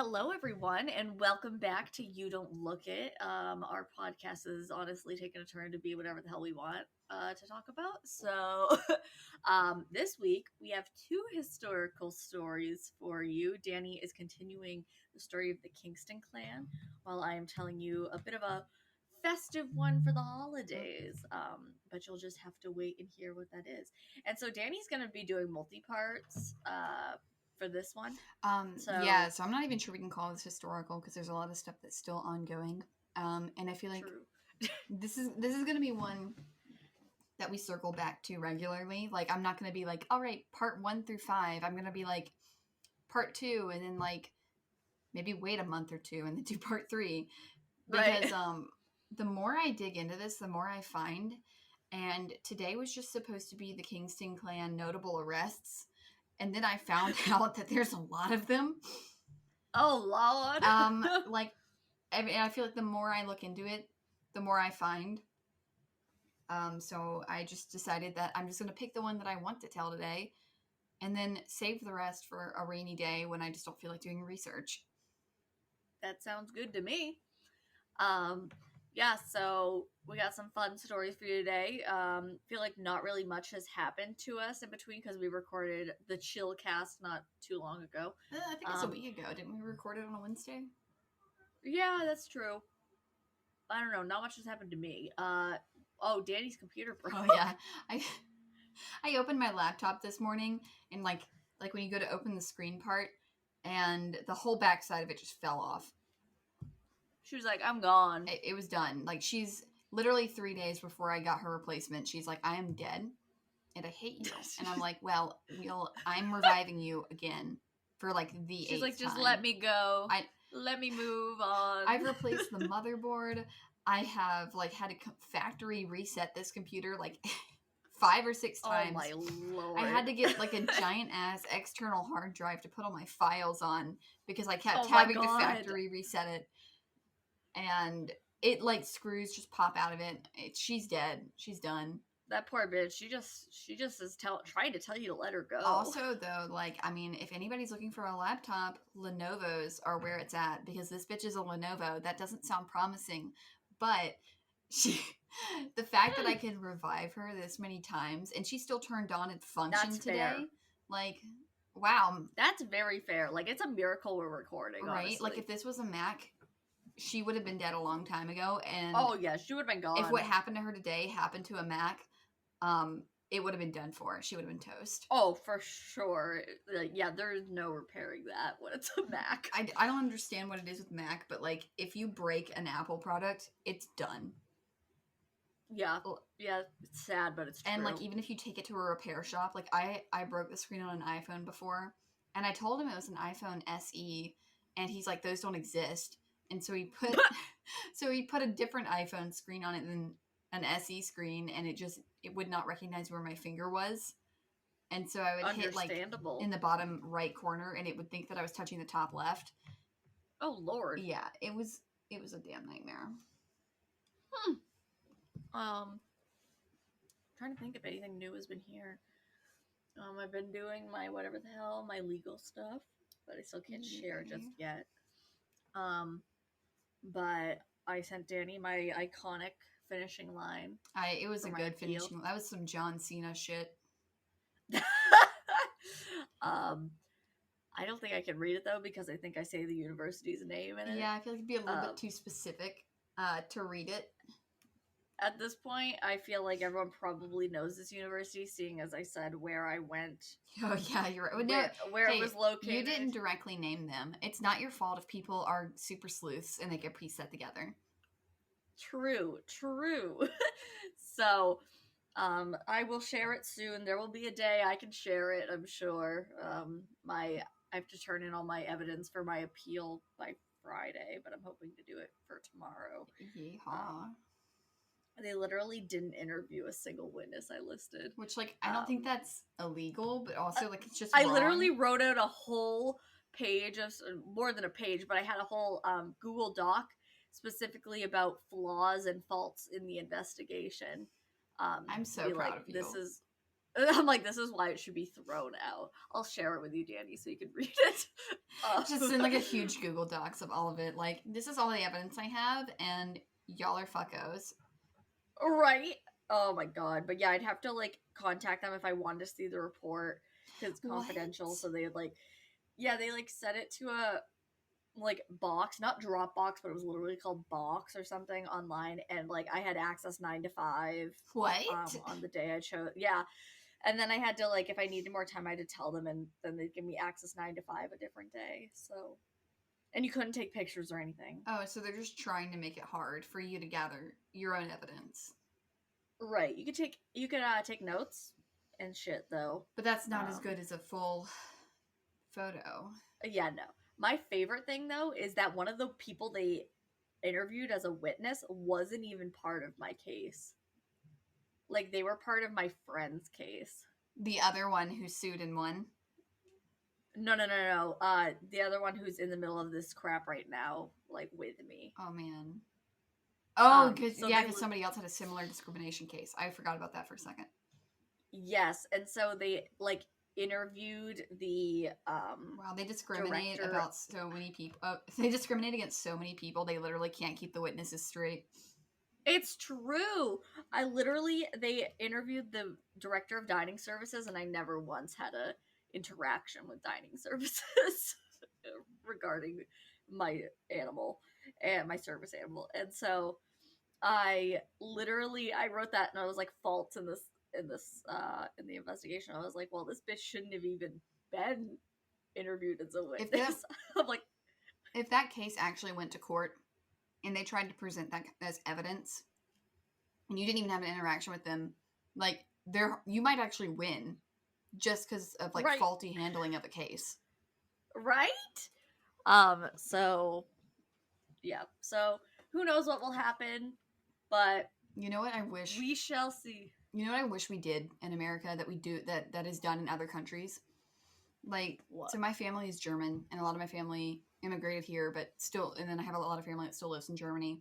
Hello, everyone, and welcome back to You Don't Look It. Our podcast is honestly taking a turn to be whatever the hell we want to talk about. So, this week we have two historical stories for you. Danny is continuing the story of the Kingston Clan, while I am telling you a bit of a festive one for the holidays. But you'll just have to wait and hear what that is. And so, Danny's going to be doing multi parts. For this one. So I'm not even sure we can call this historical because there's a lot of stuff that's still ongoing. And I feel like this is going to be one that we circle back to regularly. Like, I'm not going to be like, all right, part 1 through 5. I'm going to be like part 2 and then like maybe wait a month or two and then do part 3 because the more I dig into this, the more I find. And today was just supposed to be the Kingston Clan notable arrests. And then I found out that there's a lot of them. Oh, Lord. I feel like the more I look into it, the more I find. So I just decided that I'm just going to pick the one that I want to tell today and then save the rest for a rainy day when I just don't feel like doing research. That sounds good to me. So we got some fun stories for you today. Feel like not really much has happened to us in between because we recorded the chill cast not too long ago. I think it's a week ago. Didn't we record it on a Wednesday? Yeah, that's true. I don't know. Not much has happened to me. Danny's computer broke. Oh yeah, I opened my laptop this morning and like when you go to open the screen part, and the whole back side of it just fell off. She was like, I'm gone. It was done. Like, she's literally 3 days before I got her replacement. She's like, I am dead and I hate you. And I'm like, well, I'm reviving you again for like the 8th She's like, just time. Let me go. Let me move on. I've replaced the motherboard. I have like had to factory reset this computer like 5 or 6 times. Oh my Lord. I had to get like a giant ass external hard drive to put all my files on because I kept having to factory reset it. And it like screws just pop out of it. She's dead. She's done. That poor bitch. She just is trying to tell you to let her go. Also, though, like, I mean, if anybody's looking for a laptop, Lenovo's are where it's at because this bitch is a Lenovo. That doesn't sound promising, but the fact that I can revive her this many times and she still turned on and functioned today, fair. Like, wow, that's very fair. Like, it's a miracle we're recording, right? Honestly. Like, if this was a Mac, she would have been dead a long time ago. And oh yeah, she would have been gone. If what happened to her today happened to a Mac, it would have been done for. She would have been toast. Oh, for sure. Yeah, there's no repairing that when it's a Mac. I don't understand what it is with Mac, but like if you break an Apple product, it's done. Yeah, it's sad, but it's true. And like even if you take it to a repair shop, like I broke the screen on an iPhone before, and I told him it was an iPhone SE, and he's like, those don't exist. And so he put a different iPhone screen on it than an SE screen, and it would not recognize where my finger was. And so I would hit like in the bottom right corner, and it would think that I was touching the top left. Oh Lord. Yeah, it was a damn nightmare. Trying to think if anything new has been here. I've been doing my my legal stuff, but I still can't share just yet. But I sent Danny my iconic finishing line. It was a good finishing. That was some John Cena shit. I don't think I can read it though because I think I say the university's name in it. Yeah, I feel like it'd be a little bit too specific to read it. At this point, I feel like everyone probably knows this university, seeing as I said where I went. Oh yeah, you're right. Where it was located. You didn't directly name them. It's not your fault if people are super sleuths and they get preset together. True. So, I will share it soon. There will be a day I can share it, I'm sure. I have to turn in all my evidence for my appeal by Friday, but I'm hoping to do it for tomorrow. Yeehaw. They literally didn't interview a single witness I listed. Which, like, I don't think that's illegal, but also, like, it's just I wrong. literally wrote out a whole page of, more than a page, but I had a whole Google Doc specifically about flaws and faults in the investigation. I'm so proud of you. I'm like, this is why it should be thrown out. I'll share it with you, Danny, so you can read it. Just in like a huge Google Docs of all of it. Like, this is all the evidence I have, and y'all are fuckos. Right? Oh my god. But yeah, I'd have to like contact them if I wanted to see the report because it's confidential. So they like, yeah, they like set it to a like box, not Dropbox, but it was literally called Box or something online, and like I had access 9 to 5. What? On the day I chose, yeah. And then I had to like, if I needed more time, I had to tell them, and then they'd give me access 9 to 5 a different day. So, and you couldn't take pictures or anything. Oh, so they're just trying to make it hard for you to gather your own evidence. Right. You could take notes and shit though. But that's not as good as a full photo. Yeah, no. My favorite thing though is that one of the people they interviewed as a witness wasn't even part of my case. Like, they were part of my friend's case. The other one who sued and won? No. The other one who's in the middle of this crap right now, like, with me. Oh, man. Oh, because somebody else had a similar discrimination case. I forgot about that for a second. Yes, and so they, like, interviewed the, Wow, they discriminate about so many people. They discriminate against so many people, they literally can't keep the witnesses straight. It's true. They interviewed the director of dining services, and I never once had a interaction with dining services regarding my animal and my service animal. And so I wrote that, and I was like, faults in the investigation. I was like, well, this bitch shouldn't have even been interviewed as a witness. I'm like, if that case actually went to court and they tried to present that as evidence, and you didn't even have an interaction with them, like, you might actually win just because of, like, faulty handling of a case. Right? So, yeah. So, who knows what will happen, but... You know what I wish... We shall see. You know what I wish we did in America that is done in other countries? Like, what? So my family is German, and a lot of my family immigrated here, but still, and then I have a lot of family that still lives in Germany,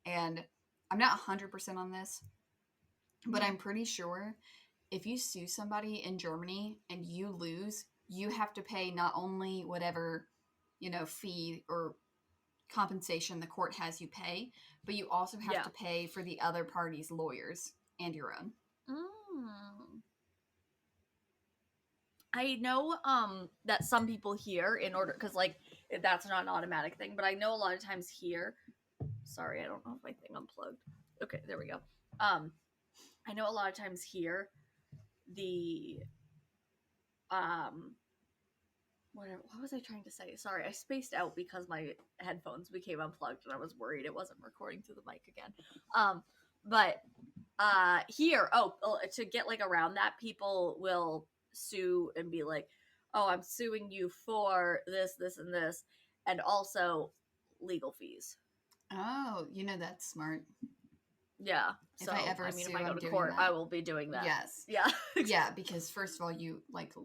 and I'm not 100% on this, but I'm pretty sure if you sue somebody in Germany and you lose, you have to pay not only whatever, fee or compensation the court has you pay, but you also have to pay for the other party's lawyers and your own. I know that some people here, in order, because like that's not an automatic thing, but I know a lot of times here, sorry, I don't know if my thing unplugged. Okay, there we go. I know a lot of times here, the what was I trying to say? Sorry, I spaced out because my headphones became unplugged and I was worried it wasn't recording through the mic again. But here, to get like around that, people will sue and be like, oh, I'm suing you for this, and this, and also legal fees. Oh, that's smart. Yeah. If I ever sue, if I go to court, I will be doing that. Yes. Yeah. Yeah, because first of all, you like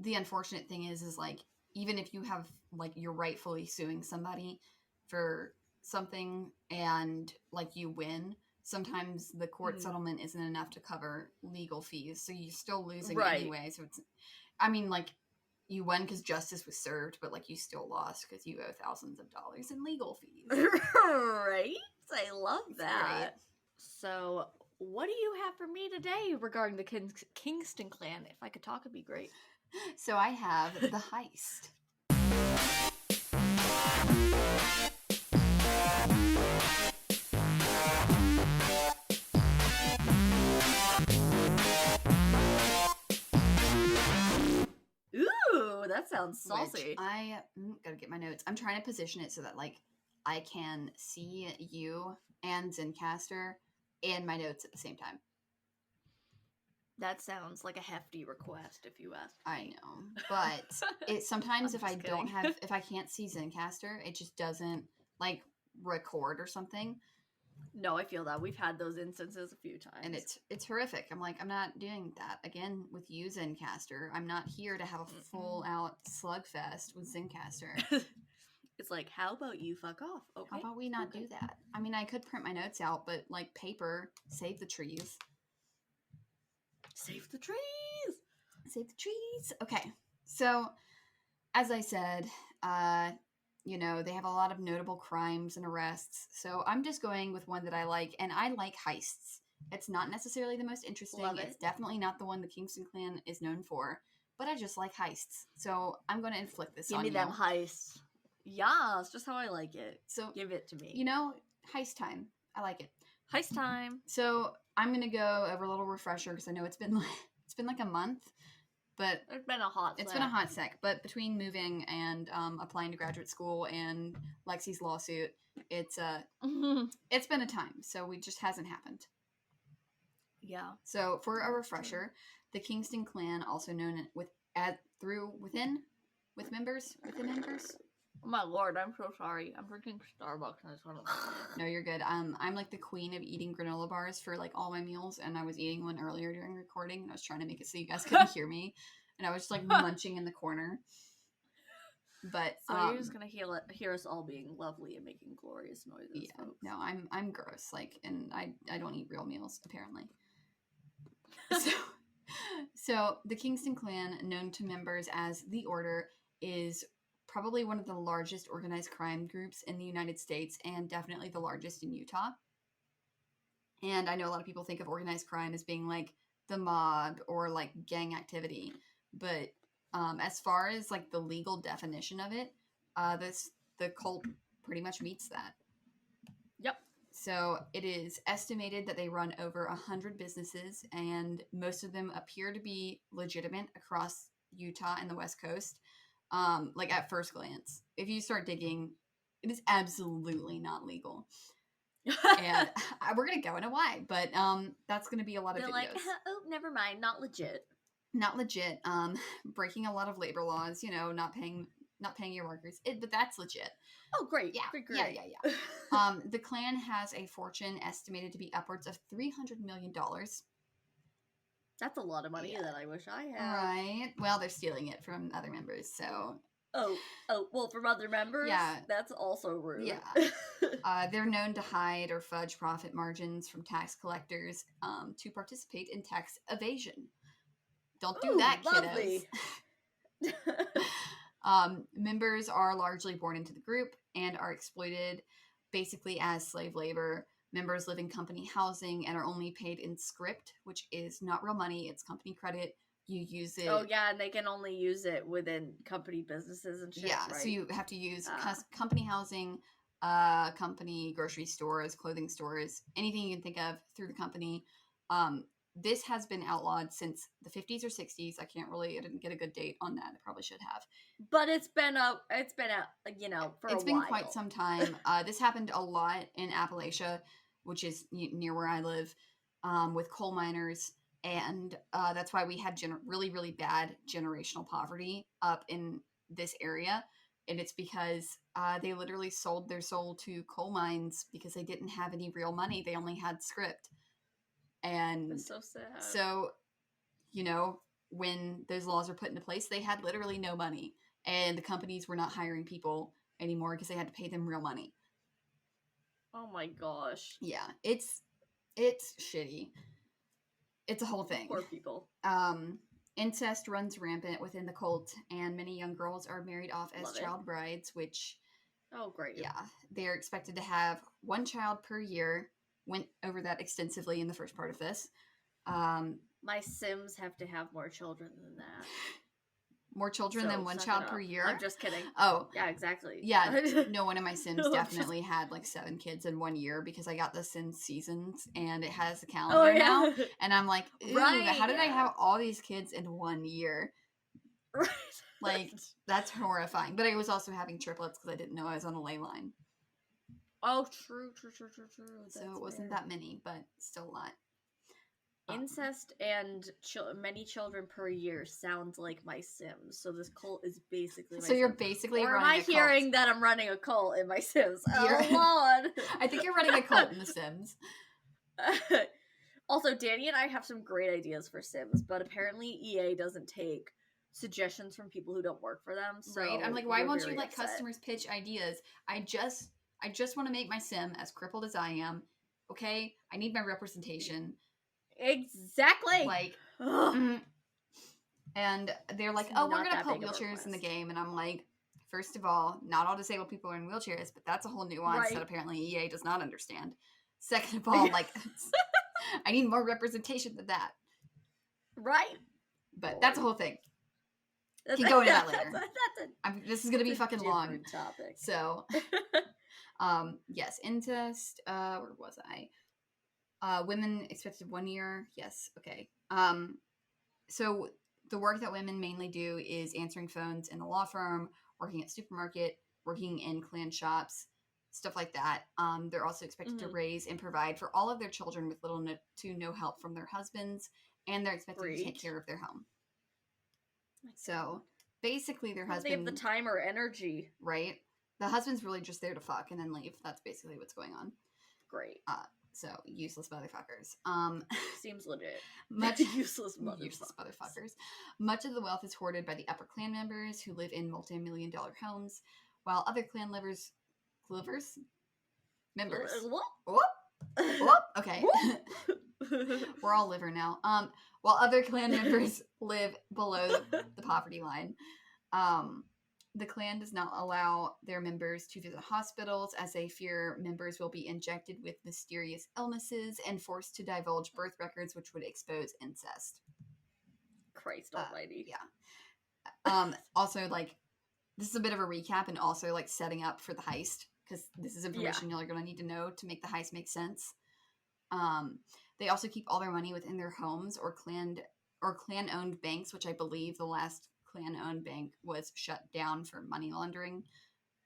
the unfortunate thing is like, even if you have like you're rightfully suing somebody for something and like you win, sometimes the court settlement isn't enough to cover legal fees, so you're still losing anyway. So it's, like, you won because justice was served, but like you still lost because you owe thousands of dollars in legal fees. Right? I love that. Right. So, what do you have for me today regarding the Kingston Clan? If I could talk, it'd be great. So I have the Heist. Ooh, that sounds saucy. Which I gotta get my notes. I'm trying to position it so that like I can see you and Zencastr and my notes at the same time. That sounds like a hefty request, if you ask me. I know, but it sometimes if I can't see Zencastr, it just doesn't like record or something. No, I feel that. We've had those instances a few times. And it's horrific. I'm like, I'm not doing that. Again, with you, Zencastr, I'm not here to have a full-out slugfest with Zencastr. It's like, how about you fuck off? Okay. How about we not do that? I mean, I could print my notes out, but like paper, save the trees. Save the trees! Save the trees! Okay, so, as I said, you know, they have a lot of notable crimes and arrests, so I'm just going with one that I like, and I like heists. It's not necessarily the most interesting. Love it. It's definitely not the one the Kingston Clan is known for, but I just like heists. So I'm going to inflict this on you. Give me them heists. Yeah, it's just how I like it. So give it to me. You know, heist time. I like it. Heist time. So I'm going to go over a little refresher because I know it's been like a month, but it's been a hot sec. But between moving and applying to graduate school and Lexie's lawsuit, it's been a time. So it just hasn't happened. Yeah. So for a refresher, the Kingston Clan, also known within members. Oh my lord, I'm so sorry. I'm drinking Starbucks and I just want to... No, you're good. I'm like the queen of eating granola bars for like all my meals, and I was eating one earlier during recording, and I was trying to make it so you guys couldn't hear me, and I was just like munching in the corner. But so you're just gonna hear us all being lovely and making glorious noises. Yeah, folks. No, I'm gross. Like, and I don't eat real meals apparently. So the Kingston Clan, known to members as the Order, is probably one of the largest organized crime groups in the United States and definitely the largest in Utah. And I know a lot of people think of organized crime as being like the mob or like gang activity, but as far as like the legal definition of it, the cult pretty much meets that. Yep. So it is estimated that they run over 100 businesses, and most of them appear to be legitimate across Utah and the West Coast. Like at first glance, if you start digging, it is absolutely not legal. And we're gonna go into why, but that's gonna be a lot of videos. Like, oh, never mind, not legit. Not legit. Breaking a lot of labor laws. You know, not paying your workers. But that's legit. Oh, great. Yeah, great. Yeah. The clan has a fortune estimated to be upwards of $300 million. That's a lot of money that I wish I had. Right. Well, they're stealing it from other members, so... Oh, well, from other members? Yeah. That's also rude. Yeah. They're known to hide or fudge profit margins from tax collectors to participate in tax evasion. Don't do that, kiddos. Members are largely born into the group and are exploited basically as slave labor. Members live in company housing and are only paid in script, which is not real money. It's company credit. You use it. Oh, yeah, and they can only use it within company businesses and shit, Yeah, right? so you have to use company housing, company grocery stores, clothing stores, anything you can think of through the company. This has been outlawed since the 50s or 60s. I didn't get a good date on that. I probably should have. But it's been for a while. It's been quite some time. This happened a lot in Appalachia, which is near where I live, with coal miners. And that's why we had really, really bad generational poverty up in this area. And it's because they literally sold their soul to coal mines because they didn't have any real money. They only had script. And that's so sad. So, you know, when those laws were put into place, they had literally no money. And the companies were not hiring people anymore because they had to pay them real money. Oh my gosh. Yeah, it's shitty. It's a whole thing. Poor people. Incest runs rampant within the cult, and many young girls are married off as child brides, which... Oh, great. Yeah. They're expected to have one child per year. Went over that extensively in the first part of this. My Sims have to have more children than that. More children than one child per year? I'm just kidding. Oh. Yeah, exactly. Yeah, no one of my Sims definitely had like 7 kids in 1 year because I got the Sims Seasons and it has a calendar now. And I'm like, how did I have all these kids in 1 year? Right. Like, that's horrifying. But I was also having triplets because I didn't know I was on a ley line. Oh, true. So it wasn't that many, but still a lot. Incest and many children per year sounds like my Sims. So this cult is basically my So you're Sims. basically or running a cult. am I hearing that I'm running a cult in my Sims? Oh, Lord. I think you're running a cult in the Sims. Also, Danny and I have some great ideas for Sims, but apparently EA doesn't take suggestions from people who don't work for them. So right? I'm like, why won't you let customers pitch ideas? I just want to make my Sim as crippled as I am. Okay? I need my representation. Exactly. Like, And they're like, oh, we're going to put wheelchairs in the game. And I'm like, first of all, not all disabled people are in wheelchairs, but that's a whole nuance that apparently EA does not understand. Second of all, like, I need more representation than that. Right. But that's a whole thing. Can go into that later. This is going to be fucking long. Topic. So, yes, incest. Where was I? Women expected 1 year. Yes. Okay. So the work that women mainly do is answering phones in a law firm, working at supermarket, working in clan shops, stuff like that. They're also expected to raise and provide for all of their children with little to no help from their husbands, and they're expected to take care of their home. So basically their husband... They have the time or energy. Right? The husband's really just there to fuck and then leave. That's basically what's going on. Great. So, useless motherfuckers. Seems legit. Useless motherfuckers. Much of the wealth is hoarded by the upper clan members who live in multi-million-dollar homes, while other clan members... Okay. We're all liver now. While other clan members live below the poverty line. The clan does not allow their members to visit hospitals as they fear members will be injected with mysterious illnesses and forced to divulge birth records, which would expose incest. Christ almighty. Yeah. Also, like, this is a bit of a recap and also, like, setting up for the heist, because this is information you're going to need to know to make the heist make sense. They also keep all their money within their homes or clan-owned banks, which I believe the last clan-owned bank was shut down for money laundering.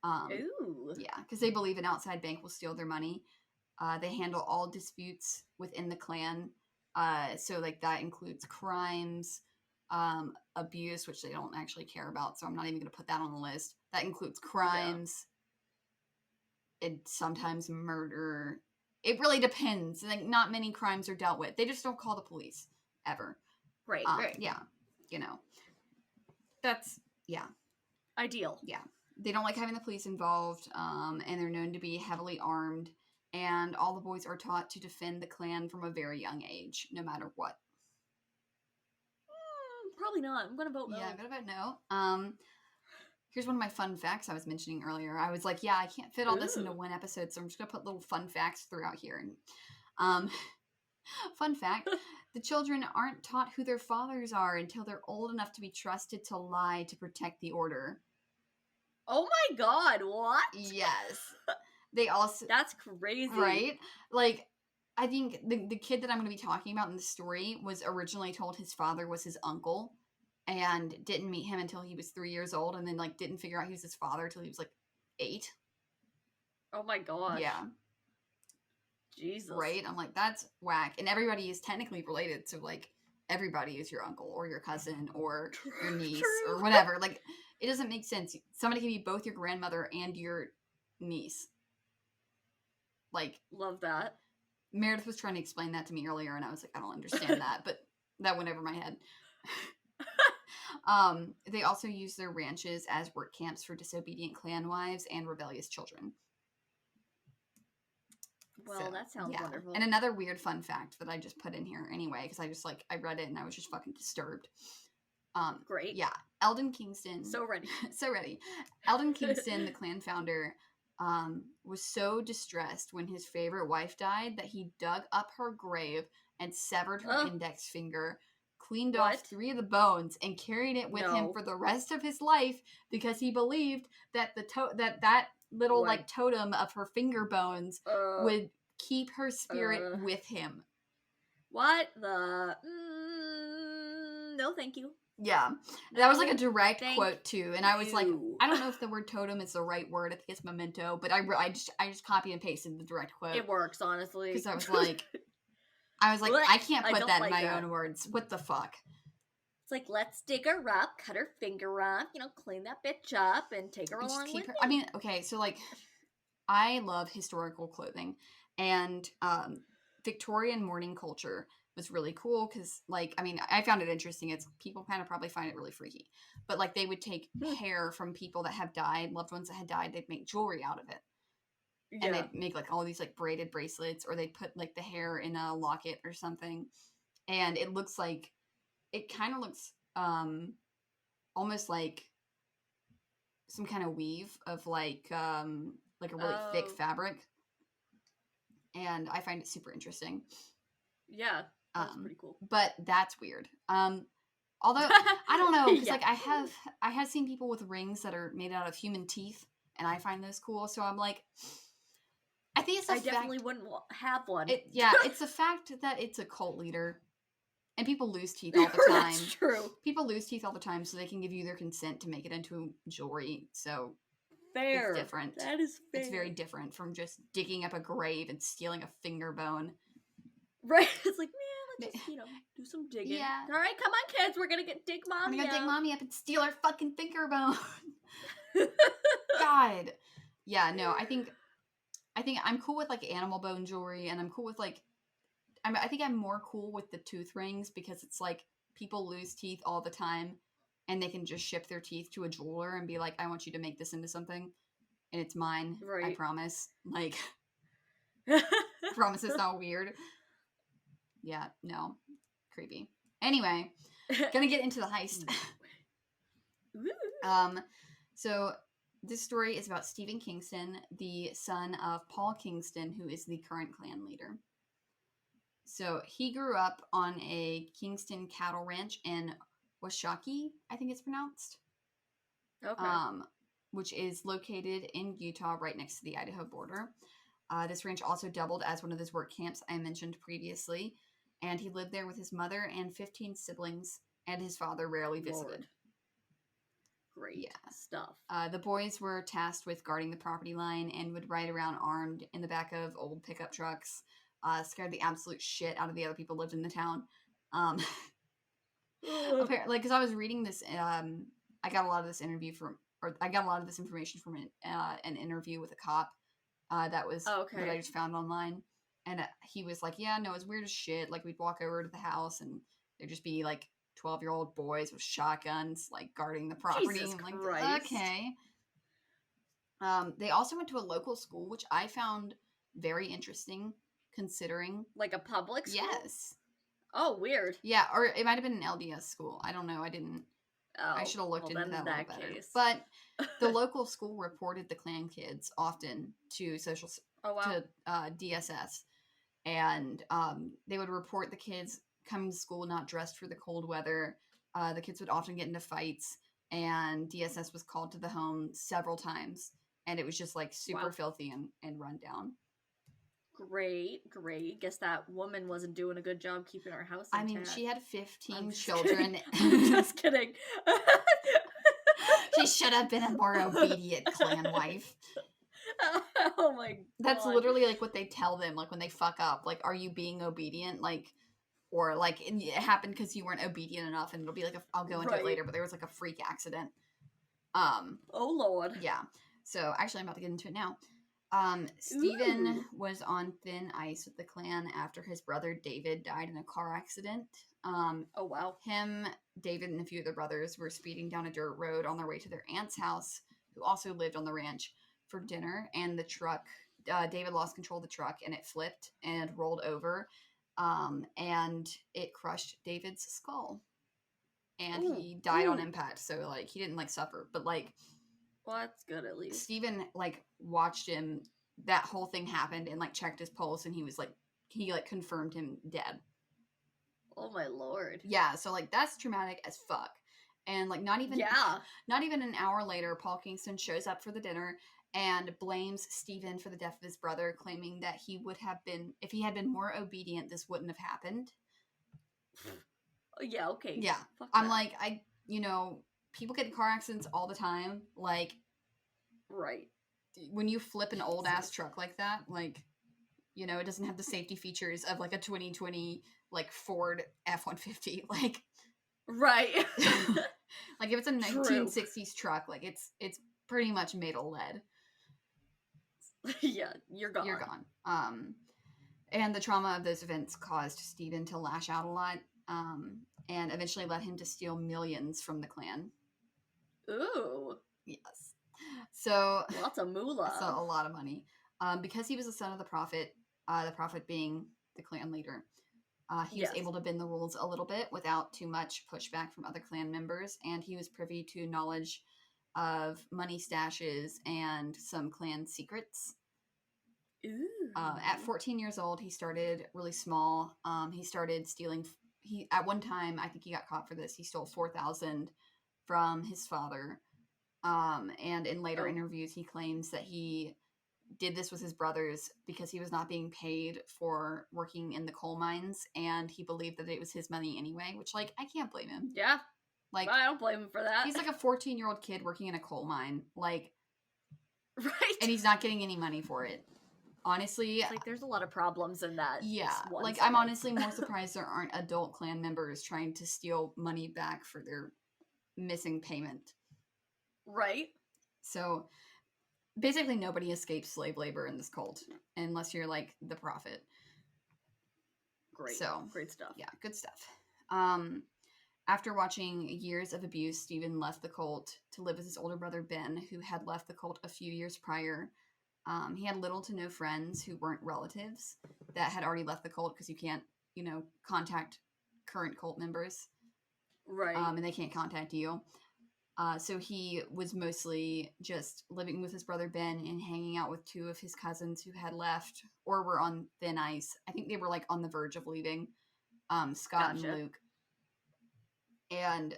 Ooh. Yeah, because they believe an outside bank will steal their money. They handle all disputes within the clan. So, like, that includes crimes, abuse, which they don't actually care about, so I'm not even going to put that on the list. That includes crimes, and sometimes murder. It really depends. Like, not many crimes are dealt with. They just don't call the police, ever. Right, right. Yeah, you know. That's, ideal. Yeah. They don't like having the police involved, and they're known to be heavily armed, and all the boys are taught to defend the clan from a very young age, no matter what. Probably not. I'm going to vote no. Yeah, I'm going to vote no. Here's one of my fun facts I was mentioning earlier. I was like, yeah, I can't fit all this into one episode, so I'm just going to put little fun facts throughout here. And, fun fact, the children aren't taught who their fathers are until they're old enough to be trusted to lie to protect the order. Oh my god, what? Yes. They also... That's crazy. Right? Like, I think the kid that I'm going to be talking about in the story was originally told his father was his uncle and didn't meet him until he was 3 years old, and then, like, didn't figure out he was his father until he was, like, 8. Oh my gosh. Yeah. Jesus. Right? I'm like, that's whack. And everybody is technically related, so, like, everybody is your uncle or your cousin or your niece or whatever. Like, it doesn't make sense. Somebody can be both your grandmother and your niece. Like... Love that. Meredith was trying to explain that to me earlier, and I was like, I don't understand that, but that went over my head. They also use their ranches as work camps for disobedient clan wives and rebellious children. Well, that sounds wonderful. And another weird fun fact that I just put in here anyway, because I just, like, I read it and I was just fucking disturbed. Great. Yeah. Eldon Kingston. So ready. So ready. Eldon Kingston, the clan founder, was so distressed when his favorite wife died that he dug up her grave and severed her index finger, cleaned off 3 of the bones, and carried it with him for the rest of his life because he believed that that little like totem of her finger bones would keep her spirit with him. What the? No, thank you. Yeah, that was like a direct quote too, and I was like, I don't know if the word totem is the right word. I think it's memento, but I just copied and pasted the direct quote. It works, honestly, because I was like, I can't put that in my own words. What the fuck? It's like, let's dig her up, cut her finger off, clean that bitch up, and take her along with her. I mean, okay, so like, I love historical clothing, and Victorian mourning culture was really cool because, like, I mean, I found it interesting. It's people kind of probably find it really freaky, but like they would take hair from people that have died, loved ones that had died. They'd make jewelry out of it, and they'd make like all these like braided bracelets, or they'd put like the hair in a locket or something, and it looks like it kind of looks almost like some kind of weave of like a really thick fabric, and I find it super interesting. Yeah, that's pretty cool. But that's weird. Although I don't know, because like I have seen people with rings that are made out of human teeth, and I find those cool. So I'm like, I think it's definitely wouldn't have one. It's the fact that it's a cult leader, and people lose teeth all the time. That's true. People lose teeth all the time, so they can give you their consent to make it into jewelry. So fair. It's different. That is fair. It's very different from just digging up a grave and stealing a finger bone. Right. It's like, man, let's just, do some digging. Yeah. All right, come on, kids. We're going to dig mommy up. Dig mommy up and steal her fucking finger bone. God. Yeah, no, I think I'm cool with, like, animal bone jewelry, and I'm cool with, like, I think I'm more cool with the tooth rings, because it's, like, people lose teeth all the time, and they can just ship their teeth to a jeweler and be like, I want you to make this into something, and it's mine. Right. I promise. Like, promise it's not weird. Yeah, no. Creepy. Anyway, gonna get into the heist. So this story is about Stephen Kingston, the son of Paul Kingston, who is the current clan leader. So he grew up on a Kingston cattle ranch in Washakie, I think it's pronounced. Okay. Which is located in Utah, right next to the Idaho border. This ranch also doubled as one of those work camps I mentioned previously. And he lived there with his mother and 15 siblings, and his father rarely visited. Lord. Great stuff. The boys were tasked with guarding the property line and would ride around armed in the back of old pickup trucks, scared the absolute shit out of the other people who lived in the town. Apparently, because I was reading this, I got a lot of this information from an interview with a cop that I just found online. And he was like, yeah, no, it's weird as shit. Like, we'd walk over to the house, and there'd just be, like, 12-year-old boys with shotguns, like, guarding the property. Jesus I'm Christ. like, okay. They also went to a local school, which I found very interesting, considering. Like a public school? Yes. Oh, weird. Yeah, or it might have been an LDS school. I don't know. I didn't. I should have looked into that a little better. Case. But the local school reported the Klan kids often to to DSS. And they would report the kids coming to school not dressed for the cold weather. The kids would often get into fights, and DSS was called to the home several times. And it was just, like, super filthy and run down. Great. Guess that woman wasn't doing a good job keeping her house intact. I mean, she had 15 children. Just kidding. She should have been a more obedient clan wife. Oh my God. That's literally, like, what they tell them, like, when they fuck up. Like, are you being obedient? Like, or, like, it happened because you weren't obedient enough, and it'll be like, I'll go into it later, but there was, like, a freak accident. Oh, Lord. Yeah. So, actually, I'm about to get into it now. Stephen was on thin ice with the clan after his brother David died in a car accident. Oh, wow. Him, David, and a few of their brothers were speeding down a dirt road on their way to their aunt's house, who also lived on the ranch, for dinner, and the truck, David lost control of the truck, and it flipped and rolled over, and it crushed David's skull, and he died on impact. So, like, he didn't, like, suffer, but, like, well, that's good at least. Stephen, like, watched him, that whole thing happened, and, like, checked his pulse, and he confirmed him dead. Oh my Lord. Yeah, so, like, that's traumatic as fuck. And, like, not even an hour later, Paul Kingston shows up for the dinner and blames Stephen for the death of his brother, claiming that he would have been, if he had been more obedient, this wouldn't have happened. Yeah, okay. Yeah. I'm like, people get in car accidents all the time. Like, right. When you flip an old ass truck like that, like, it doesn't have the safety features of, like, a 2020, like, Ford F-150. Like, right. Like, if it's a 1960s truck, like, it's pretty much made of lead. Yeah, you're gone. You're gone. And the trauma of those events caused Stephen to lash out a lot, and eventually led him to steal millions from the clan. Ooh. Yes. So lots of moolah. So a lot of money. Because he was the son of the prophet being the clan leader, He was able to bend the rules a little bit without too much pushback from other clan members, and he was privy to knowledge of money stashes and some clan secrets. At 14 years old, he started really small. He started stealing. At one time, I think he got caught for this. He stole 4,000 from his father. And in later interviews, he claims that he did this with his brothers because he was not being paid for working in the coal mines, and he believed that it was his money anyway, which, like, I can't blame him. Yeah. Like, I don't blame him for that. He's like a 14-year-old kid working in a coal mine, like, right? And he's not getting any money for it. Honestly, it's like there's a lot of problems in that. Yeah, like, I'm honestly more surprised there aren't adult clan members trying to steal money back for their missing payment. Right. So basically nobody escapes slave labor in this cult unless you're like the prophet. Great. So great stuff. Yeah, good stuff. After watching years of abuse, Stephen left the cult to live with his older brother Ben, who had left the cult a few years prior. He had little to no friends who weren't relatives that had already left the cult, because you can't, contact current cult members. Right. And they can't contact you. So he was mostly just living with his brother Ben and hanging out with two of his cousins who had left or were on thin ice. I think they were like on the verge of leaving, Scott and Luke. And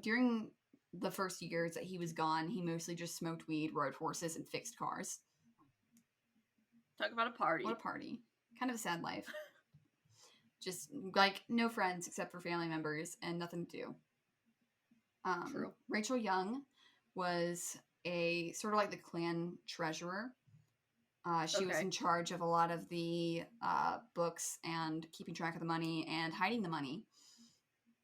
during the first years that he was gone, he mostly just smoked weed, rode horses, and fixed cars. Talk about a party. What a party. Kind of a sad life. Just, like, no friends except for family members and nothing to do. True. Rachel Young was a sort of like the clan treasurer. She was in charge of a lot of the books and keeping track of the money and hiding the money.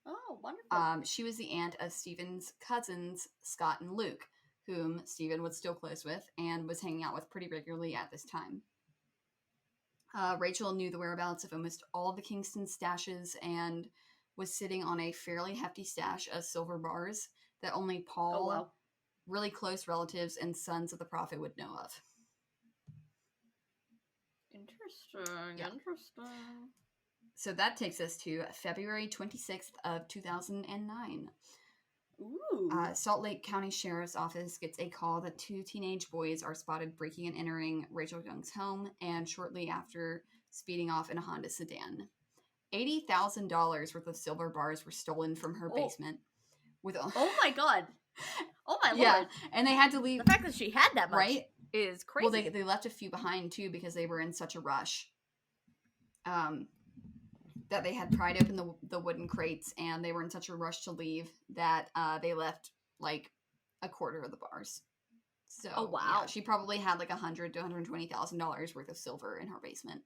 Oh, wonderful. She was the aunt of Stephen's cousins, Scott and Luke, whom Stephen was still close with and was hanging out with pretty regularly at this time. Rachel knew the whereabouts of almost all the Kingston stashes and was sitting on a fairly hefty stash of silver bars that only Paul, really close relatives, and sons of the prophet would know of. Interesting. So that takes us to February 26th of 2009. Ooh. Salt Lake County Sheriff's Office gets a call that two teenage boys are spotted breaking and entering Rachel Young's home, and shortly after speeding off in a Honda sedan. $80,000 worth of silver bars were stolen from her basement. Oh my god. Oh my lord. Yeah, and they had to leave. The fact that she had that much is crazy. Well, they left a few behind too because they were in such a rush. That they had pried open the wooden crates, and they were in such a rush to leave that they left like a quarter of the bars. So, yeah, she probably had like $100,000 to $120,000 worth of silver in her basement.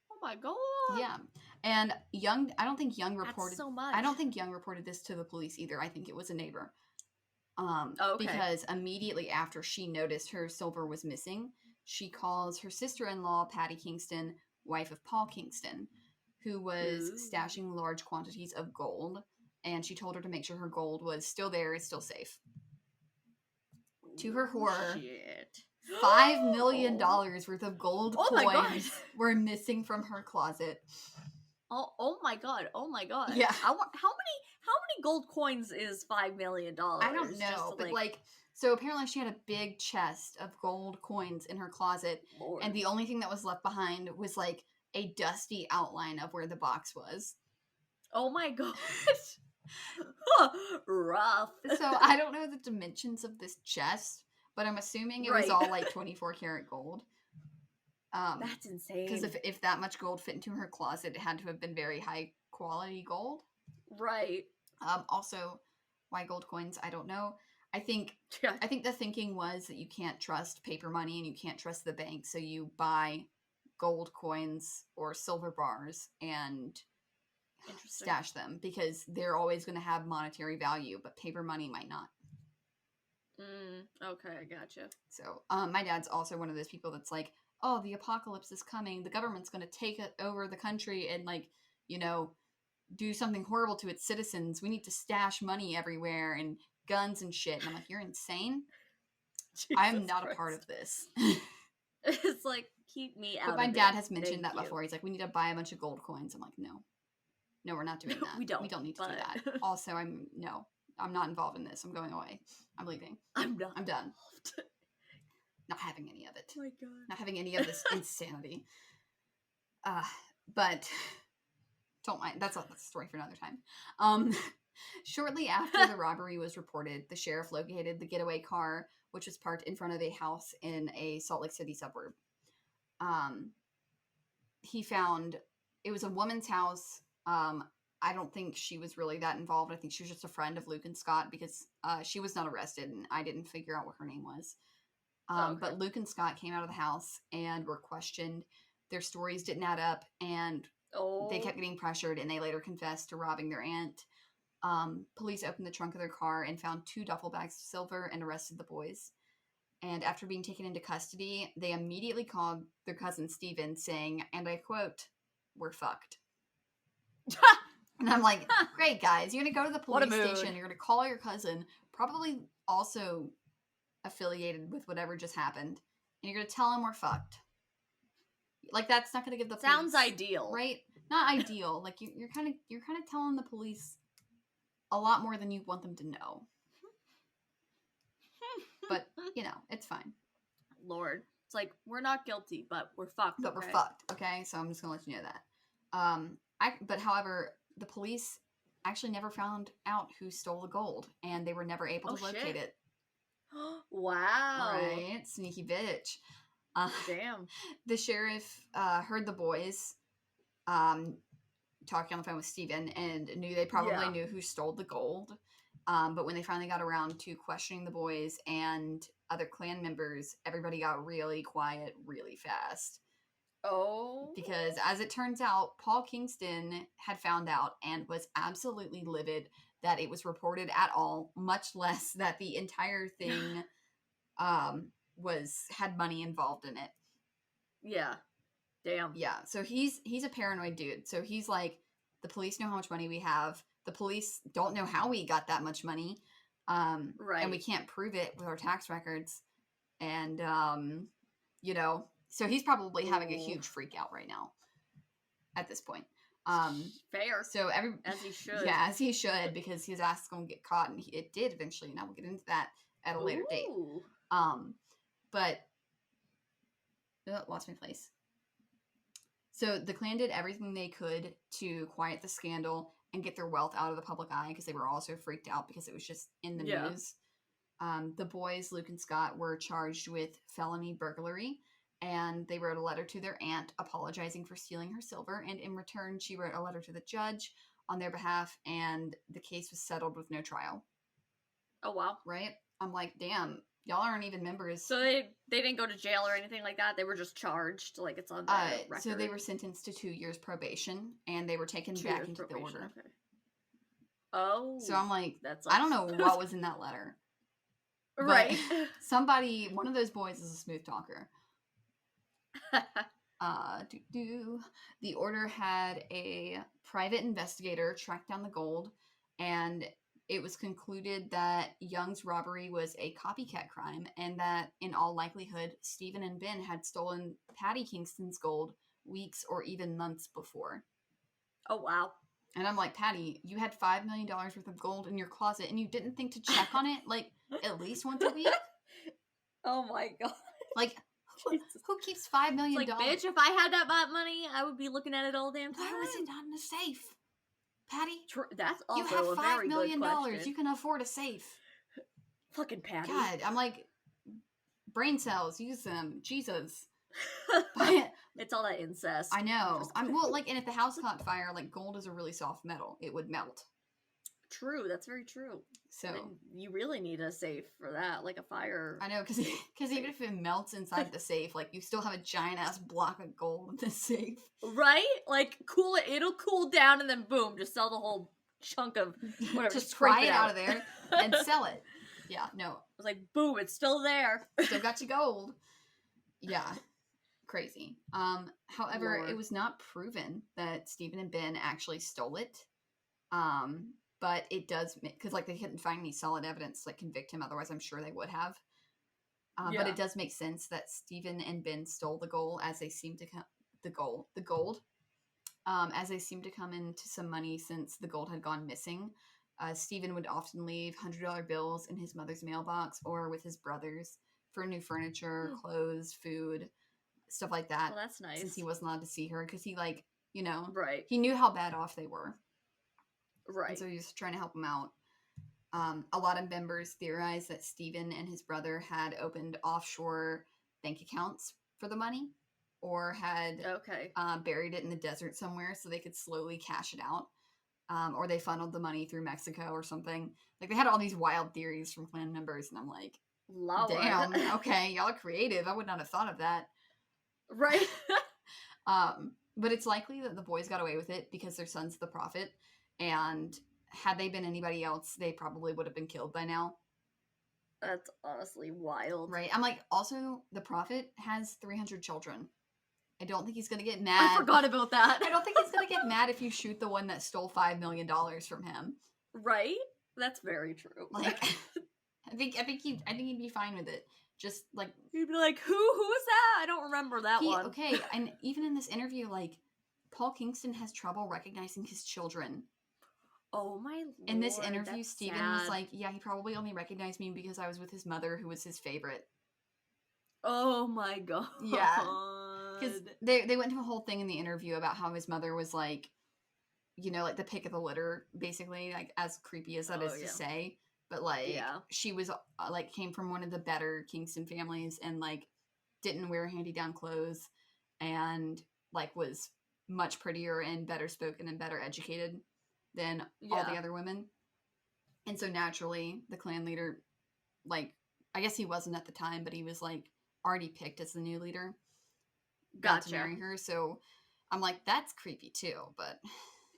Oh my god. Yeah. And Young, I don't think Young reported. That's so much. I don't think Young reported this to the police either. I think it was a neighbor. Because immediately after she noticed her silver was missing, she calls her sister-in-law, Patti Kingston, wife of Paul Kingston, who was stashing large quantities of gold, and she told her to make sure her gold was still there, it's still safe. To her horror, $5 million worth of gold coins were missing from her closet. Oh my god! Oh my god! Yeah. How many gold coins is $5 million? I don't know, but so apparently she had a big chest of gold coins in her closet, and the only thing that was left behind was like a dusty outline of where the box was. Oh my god. Rough. So I don't know the dimensions of this chest, but I'm assuming it was all like 24 karat gold. That's insane. Because if that much gold fit into her closet, it had to have been very high quality gold. Right. Also, why gold coins? I don't know. I think the thinking was that you can't trust paper money and you can't trust the bank, so you buy gold coins or silver bars and stash them because they're always going to have monetary value, but paper money might not. Okay, I gotcha. So, my dad's also one of those people that's like, oh, the apocalypse is coming. The government's going to take it over the country and, like, do something horrible to its citizens. We need to stash money everywhere and guns and shit. And I'm like, you're insane. I'm not a part of this. It's like, keep me out But of my it. dad has mentioned Thank that you. before. He's like, we need to buy a bunch of gold coins. I'm like, no, we're not doing that. We don't need to do that. Also, I'm not involved in this. I'm going away. I'm leaving. I'm done. Not having any of it. Oh my God. Not having any of this insanity. But don't mind. That's a story for another time. Shortly after the robbery was reported, the sheriff located the getaway car, which was parked in front of a house in a Salt Lake City suburb. He found it was a woman's house. I don't think she was really that involved. I think she was just a friend of Luke and Scott because she was not arrested, and I didn't figure out what her name was. Okay. But Luke and Scott came out of the house and were questioned. Their stories didn't add up, and they kept getting pressured, and they later confessed to robbing their aunt. Police opened the trunk of their car and found 2 duffel bags of silver and arrested the boys. And after being taken into custody, they immediately called their cousin Steven, saying, and I quote, "We're fucked." And I'm like, great, guys. You're going to go to the police station. You're going to call your cousin, probably also affiliated with whatever just happened, and you're going to tell him we're fucked. Like, that's not going to give the police... Sounds ideal. Right? Not ideal. Like, you're kind of telling the police a lot more than you want them to know. But, it's fine. Lord. It's like, we're not guilty, but we're fucked. But we're fucked, okay? So I'm just going to let you know that. But however, the police actually never found out who stole the gold, and they were never able to locate it. Wow. Right? Sneaky bitch. Damn. The sheriff heard the boys talking on the phone with Steven and knew they probably knew who stole the gold. But when they finally got around to questioning the boys and other clan members, everybody got really quiet really fast. Oh. Because as it turns out, Paul Kingston had found out and was absolutely livid that it was reported at all, much less that the entire thing had money involved in it. Yeah. Damn. Yeah. So he's a paranoid dude. So he's like, the police know how much money we have. The police don't know how we got that much money. Right. And we can't prove it with our tax records. And, so he's probably having a huge freak out right now at this point. Fair. So as he should. Yeah, as he should, because his ass is going to get caught, and it did eventually, and I will get into that at a later date. But lost my place. So the clan did everything they could to quiet the scandal and get their wealth out of the public eye because they were also freaked out because it was just in the news. The boys, Luke and Scott, were charged with felony burglary, and they wrote a letter to their aunt apologizing for stealing her silver, and in return she wrote a letter to the judge on their behalf, and the case was settled with no trial. Oh, wow. Right? I'm like, damn, y'all aren't even members. So they didn't go to jail or anything like that? They were just charged, like it's on the record? So they were sentenced to 2 years probation, and they were taken back into the order. Okay. Oh. So I'm like, I don't know what was in that letter. Right. One of those boys is a smooth talker. The order had a private investigator track down the gold, and it was concluded that Young's robbery was a copycat crime, and that in all likelihood Stephen and Ben had stolen Patti Kingston's gold weeks or even months before. Oh, wow. And I'm like, Patti, you had $5 million worth of gold in your closet, and you didn't think to check on it like at least once a week? Oh my god. Like, who keeps $5 million? It's like, bitch, if I had that money, I would be looking at it all damn time. Why was it not in a safe? Patti? That's also you have a very $5 million. good question. You can afford a safe. Fucking Patti. God, I'm like, brain cells, use them. Jesus. It's all that incest. I know. And if the house caught fire, like, gold is a really soft metal. It would melt. True, that's very true. So you really need a safe for that, like a fire. I know, because even if it melts inside the safe, like, you still have a giant ass block of gold in the safe, right? Like, cool it. It'll cool down, and then boom, just sell the whole chunk of whatever. Just pry it out of there and sell it. Yeah, no, I was like, boom, it's still there. Still got your gold. Yeah, crazy. However, Lord. It was not proven that Stephen and Ben actually stole it. But it does, because, like, they couldn't find any solid evidence to, like, convict him. Otherwise, I'm sure they would have. But it does make sense that Stephen and Ben stole the gold as they seem to come as they seem to come into some money since the gold had gone missing. Stephen would often leave $100 bills in his mother's mailbox or with his brothers for new furniture, clothes, food, stuff like that. Well, that's nice. Since he wasn't allowed to see her because he, like, you know, right. He knew how bad off they were. Right. And so he was trying to help them out. A lot of members theorize that Stephen and his brother had opened offshore bank accounts for the money or had buried it in the desert somewhere so they could slowly cash it out. Or they funneled the money through Mexico or something. Like, they had all these wild theories from clan members, and I'm like, damn, okay, y'all are creative. I would not have thought of that. Right. But it's likely that the boys got away with it because their son's the prophet, and had they been anybody else, they probably would have been killed by now. That's honestly wild. Right. I'm like, also, the prophet has 300 children. I don't think he's going to get mad. I forgot about that. I don't think he's going to get mad if you shoot the one that stole $5 million from him. Right? That's very true. Like, I think he'd be fine with it. Just, like... He'd be like, who is that? I don't remember that one. Okay, and even in this interview, like, Paul Kingston has trouble recognizing his children. Oh my lord. In this interview, Stephen was like, yeah, he probably only recognized me because I was with his mother, who was his favorite. Oh my god. Yeah. Because they went into a whole thing in the interview about how his mother was like, you know, like the pick of the litter, basically, like, as creepy as that is to say. But, like, she was, like, came from one of the better Kingston families and, like, didn't wear hand-me-down clothes and, like, was much prettier and better spoken and better educated than all the other women. And so naturally, the clan leader, like, I guess he wasn't at the time, but he was, like, already picked as the new leader. Got to marry her. So I'm like, that's creepy too, but...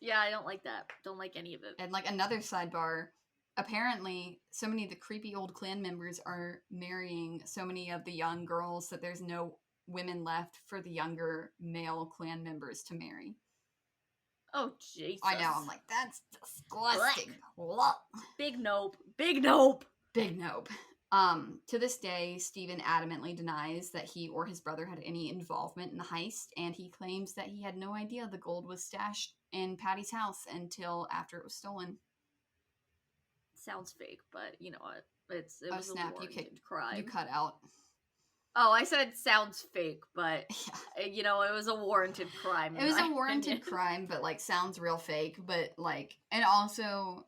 Yeah, I don't like that. Don't like any of it. And, like, another sidebar, apparently so many of the creepy old clan members are marrying so many of the young girls that there's no women left for the younger male clan members to marry. Oh, Jesus. I know, I'm like, that's disgusting. Big nope. Big nope. Big nope. To this day, Stephen adamantly denies that he or his brother had any involvement in the heist, and he claims that he had no idea the gold was stashed in Patti's house until after it was stolen. Sounds fake, but you know what? It was snap, a warranted crime. You cut out. Oh, I said sounds fake, but you know, it was a warranted crime. It was a warranted crime, but, like, sounds real fake. But, like, and also,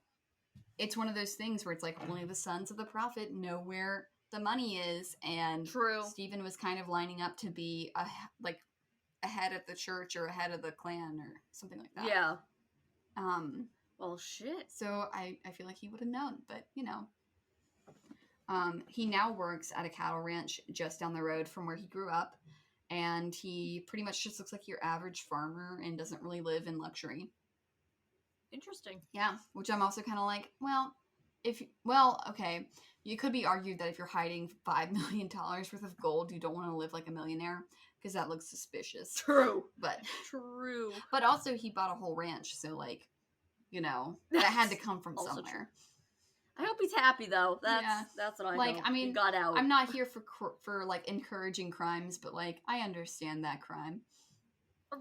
it's one of those things where it's like only the sons of the prophet know where the money is, and Stephen was kind of lining up to be ahead of the church or ahead of the clan or something like that. Yeah. Well, shit. So I feel like he would have known, but you know. He now works at a cattle ranch just down the road from where he grew up, and he pretty much just looks like your average farmer and doesn't really live in luxury. Interesting. Yeah, which I'm also kind of like, okay, you could be argued that if you're hiding $5 million worth of gold, you don't want to live like a millionaire, because that looks suspicious. True. But true. But also, he bought a whole ranch, so, like, you know, that had to come from somewhere. True. I hope he's happy, though. That's what I like. Hope. I mean, he got out. I'm not here for like encouraging crimes, but, like, I understand that crime.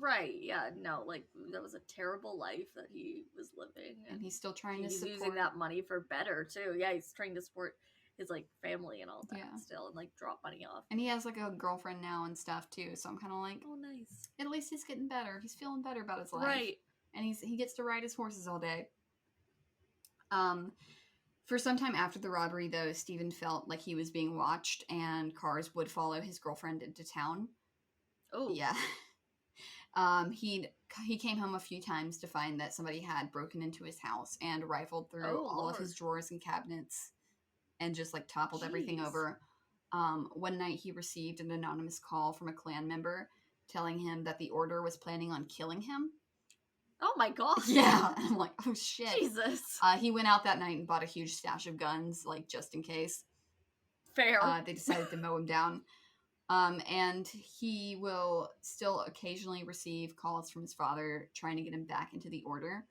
Right, yeah, no, like, that was a terrible life that he was living. And he's still trying to support... He's using that money for better, too. Yeah, he's trying to support his, like, family and all that still, and, like, drop money off. And he has, like, a girlfriend now and stuff, too, so I'm kind of like... Oh, nice. At least he's getting better. He's feeling better about his life. Right. And he gets to ride his horses all day. For some time after the robbery, though, Stephen felt like he was being watched, and cars would follow his girlfriend into town. Oh. Yeah. He came home a few times to find that somebody had broken into his house and rifled through all of his drawers and cabinets and just, like, toppled everything over. One night he received an anonymous call from a clan member telling him that the order was planning on killing him. Oh my god. Yeah. And I'm like, oh shit. Jesus. He went out that night and bought a huge stash of guns, like, just in case. Fair. They decided to mow him down. And he will still occasionally receive calls from his father trying to get him back into the order.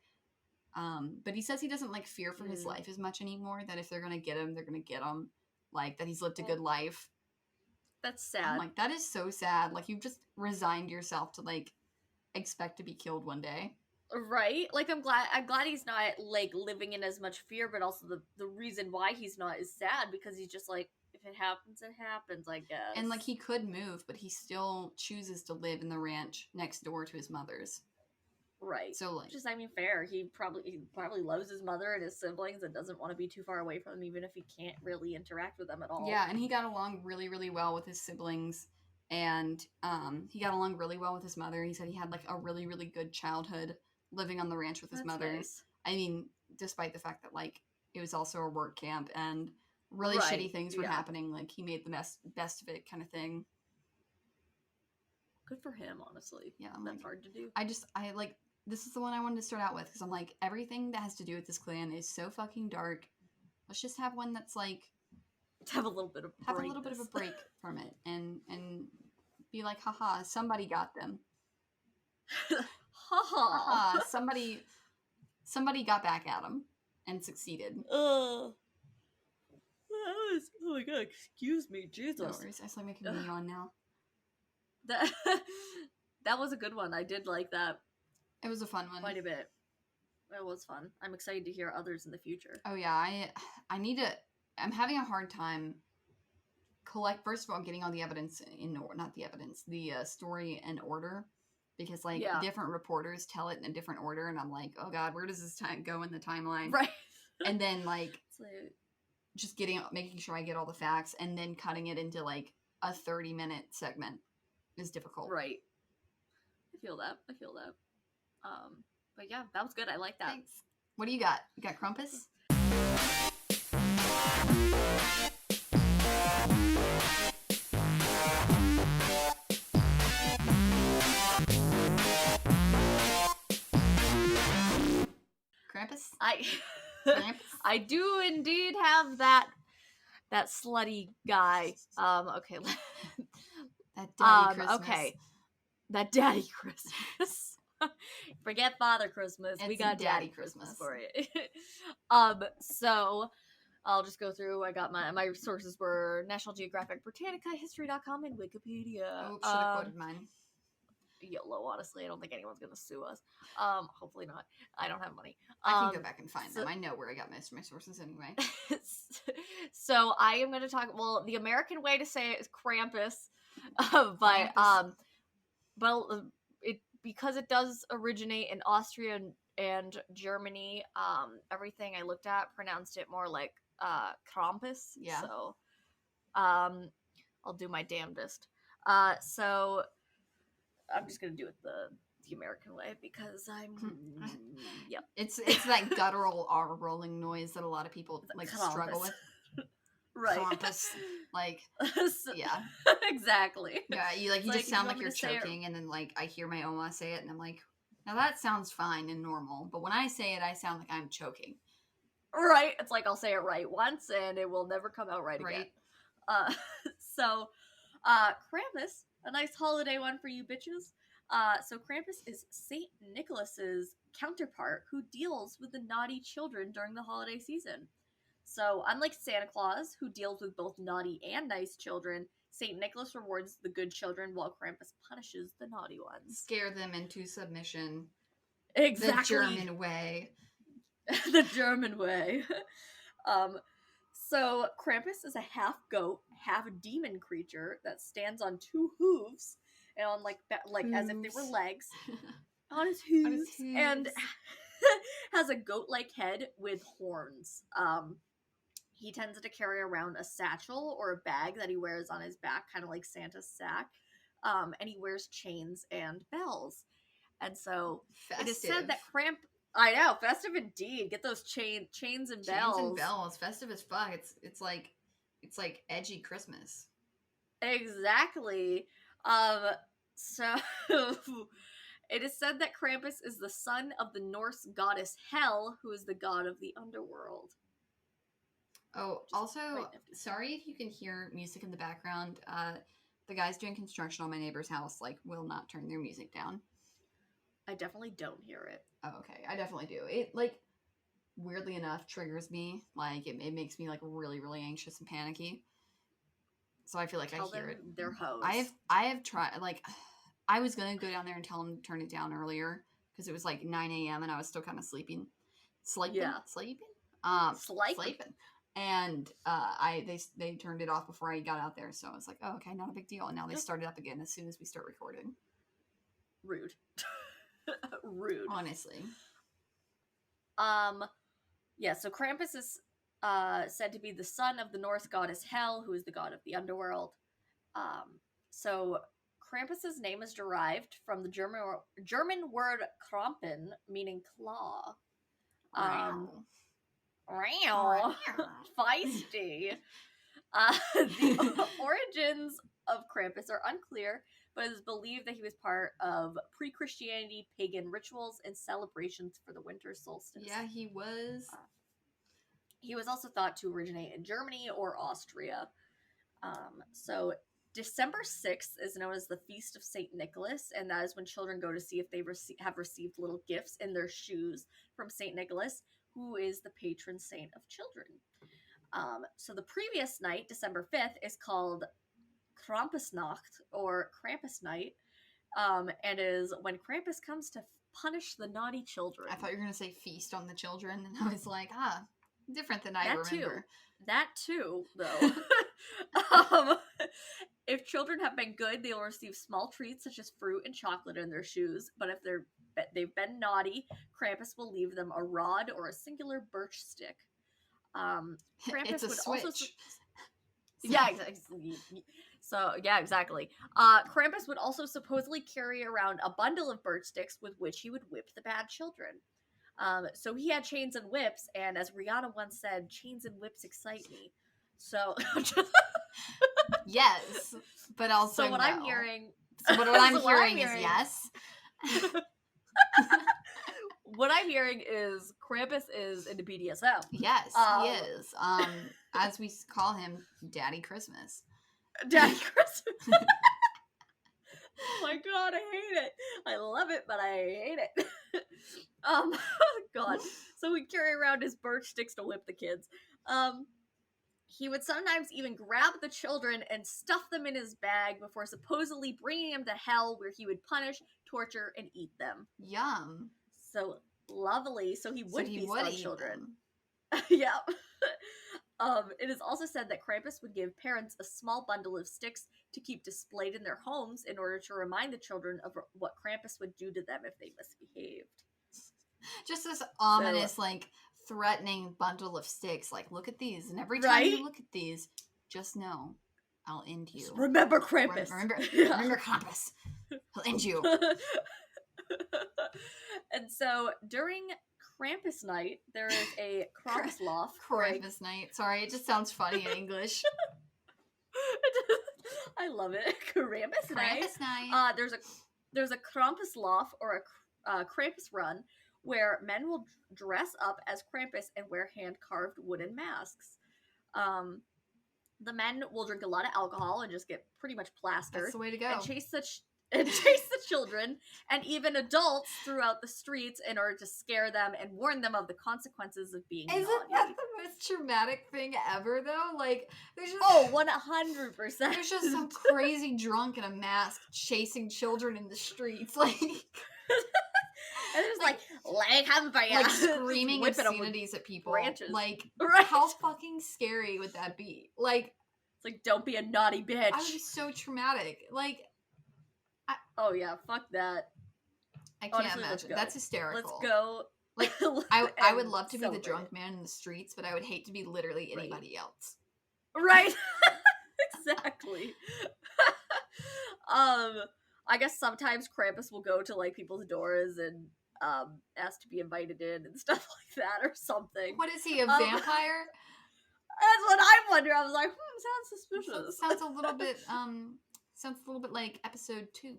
But he says he doesn't, like, fear for his life as much anymore, that if they're going to get him, they're going to get him. Like, that he's lived a good life. That's sad. I'm like, that is so sad. Like, you've just resigned yourself to, like, expect to be killed one day. Right? Like, I'm glad he's not, like, living in as much fear, but also the reason why he's not is sad, because he's just like, if it happens, it happens, I guess. And, like, he could move, but he still chooses to live in the ranch next door to his mother's. Right. So, like... Just, I mean, fair. He probably loves his mother and his siblings and doesn't want to be too far away from them, even if he can't really interact with them at all. Yeah, and he got along really, really well with his siblings. And he got along really well with his mother. He said he had, like, a really, really good childhood living on the ranch with his mother. Nice. I mean, despite the fact that, like, it was also a work camp and really shitty things were happening. Like, he made the best of it kind of thing. Good for him, honestly. Yeah. That's like, hard to do. I like, this is the one I wanted to start out with, because I'm like, everything that has to do with this clan is so fucking dark. Let's just have one that's, like... Have a little bit of a break from it. And be like, haha, somebody got them. Haha, somebody got back at him and succeeded. Oh my god, excuse me, Jesus. No worries, I start making me yawn now. That was a good one. I did like that. It was a fun one. Quite a bit. It was fun. I'm excited to hear others in the future. Oh yeah, I'm having a hard time first of all, getting all the evidence the story in order. Because, like, different reporters tell it in a different order, and I'm like, oh god, where does this time go in the timeline? Right. And then, like, just making sure I get all the facts, and then cutting it into, like, a 30-minute segment is difficult. Right. I feel that. But yeah, that was good. I like that. Thanks. What do you got? You got Krampus? Krampus? I do indeed have that slutty guy. Okay. That daddy Christmas. Okay. That daddy Christmas. Forget Father Christmas. We got Daddy Christmas for you. So I'll just go through. I got my sources were National Geographic, Britannica, History.com, and Wikipedia. Oh, should have quoted mine. YOLO, honestly. I don't think anyone's gonna sue us. Hopefully not. I don't have money. I can go back and find them. I know where I got most of my sources anyway. So I am gonna talk. Well, the American way to say it is Krampus, but because it does originate in Austria and Germany. Everything I looked at pronounced it more like Krampus. Yeah. So, I'll do my damnedest. So I'm just gonna do it the American way because yep. It's that guttural R rolling noise that a lot of people like struggle with. Right. Krampus. Like, yeah. Exactly. Yeah, you just sound like you're choking, and then like I hear my Oma say it, and I'm like, now that sounds fine and normal, but when I say it, I sound like I'm choking. Right. It's like I'll say it right once, and it will never come out right again. So, Krampus, a nice holiday one for you bitches. So Krampus is Saint Nicholas's counterpart who deals with the naughty children during the holiday season. So, unlike Santa Claus, who deals with both naughty and nice children, St. Nicholas rewards the good children while Krampus punishes the naughty ones. Scare them into submission. Exactly. The German way. The German way. So, Krampus is a half goat, half demon creature that stands on two hooves and on like as if they were legs. On his hooves. And has a goat-like head with horns. He tends to carry around a satchel or a bag that he wears on his back, kind of like Santa's sack. And he wears chains and bells. And so festive. It is said that I know, festive indeed. Get those chains and bells. Chains and bells, festive as fuck. It's like edgy Christmas. Exactly. So it is said that Krampus is the son of the Norse goddess Hel, who is the god of the underworld. Oh, also, sorry if you can hear music in the background. The guys doing construction on my neighbor's house, will not turn their music down. I definitely don't hear it. Oh, okay. I definitely do. It, weirdly enough, triggers me. It makes me, really, really anxious and panicky. So I feel like tell I hear them it. they're hoes. I have tried, like, I was going to go down there and tell them to turn it down earlier because it was like 9 a.m. and I was still kind of sleeping. Sleeping? And they turned it off before I got out there. So I was like, oh, okay, not a big deal. And now they started up again as soon as we start recording. Rude. Rude. Honestly. Yeah, so Krampus is said to be the son of the Norse goddess Hel, who is the god of the underworld. So Krampus's name is derived from the German word Krampen, meaning claw. Feisty. The origins of Krampus are unclear, but it is believed that he was part of pre-Christianity pagan rituals and celebrations for the winter solstice. Yeah, he was. He was also thought to originate in Germany or Austria. So December 6th is known as the Feast of St. Nicholas, and that is when children go to see if they have received little gifts in their shoes from St. Nicholas, who is the patron saint of children. So the previous night, December 5th, is called Krampusnacht, or Krampus Night, and is when Krampus comes to punish the naughty children. I thought you were going to say feast on the children, and I was like, different than I remember. That too, though. If children have been good, they will receive small treats such as fruit and chocolate in their shoes, but if they've been naughty, Krampus will leave them a rod or a singular birch stick. Krampus it's a switch. Also yeah, exactly. So, yeah, exactly. Krampus would also supposedly carry around a bundle of birch sticks with which he would whip the bad children. So he had chains and whips, and as Rihanna once said, chains and whips excite me. So, yes, but also so what no. I'm hearing. So what I'm hearing is yes. What I'm hearing is Krampus is into BDSM. Yes, he is. As we call him, Daddy Christmas. Daddy Christmas. Oh my god, I hate it. I love it, but I hate it. God. So he'd carry around his birch sticks to whip the kids. He would sometimes even grab the children and stuff them in his bag before supposedly bringing them to hell, where he would punish, torture, and eat them. Yum. So lovely. So he would feast on children. Yeah. It is also said that Krampus would give parents a small bundle of sticks to keep displayed in their homes in order to remind the children of what Krampus would do to them if they misbehaved. Just this ominous, threatening bundle of sticks. Like, look at these, and every time you look at these, just know I'll end you. Remember Krampus. Remember Krampus. He'll end you. And so during Krampus night, there is a Krampuslauf. Krampus night. Sorry, it just sounds funny in English. I love it. Krampus night. There's a Krampuslauf, or a Krampus run, where men will dress up as Krampus and wear hand-carved wooden masks. The men will drink a lot of alcohol and just get pretty much plastered. That's the way to go. And chase the children and even adults throughout the streets in order to scare them and warn them of the consequences of being naughty. Isn't that the most traumatic thing ever, though? Like, there's just 100%. There's just some crazy drunk in a mask chasing children in the streets, like. And it's like, let me come for you. Like screaming obscenities at people. Branches. Like, right. How fucking scary would that be? Like, it's like, don't be a naughty bitch. I would be so traumatic. Like, oh yeah, fuck that. I can't imagine. That's hysterical. Let's go. Like, I would love to be the drunk man in the streets, but I would hate to be literally anybody else. Right. Exactly. I guess sometimes Krampus will go to like people's doors and ask to be invited in and stuff like that or something. What is he, a vampire? That's what I'm wondering. I was like, sounds suspicious. Sounds a little bit like episode 2.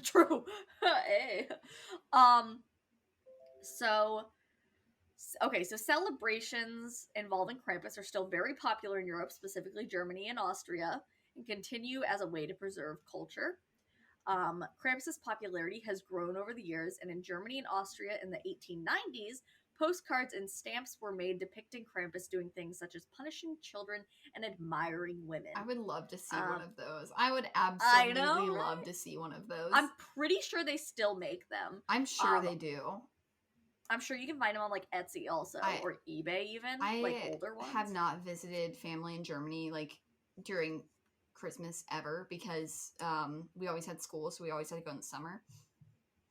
True. Hey. So celebrations involving Krampus are still very popular in Europe, specifically Germany and Austria, and continue as a way to preserve culture. Krampus's popularity has grown over the years, and in Germany and Austria in the 1890s, postcards and stamps were made depicting Krampus doing things such as punishing children and admiring women. I would love to see one of those. I would absolutely love to see one of those. I'm pretty sure they still make them. I'm sure they do. I'm sure you can find them on like Etsy also, or eBay even, like older ones. I have not visited family in Germany like during Christmas ever because we always had school, so we always had to go in the summer.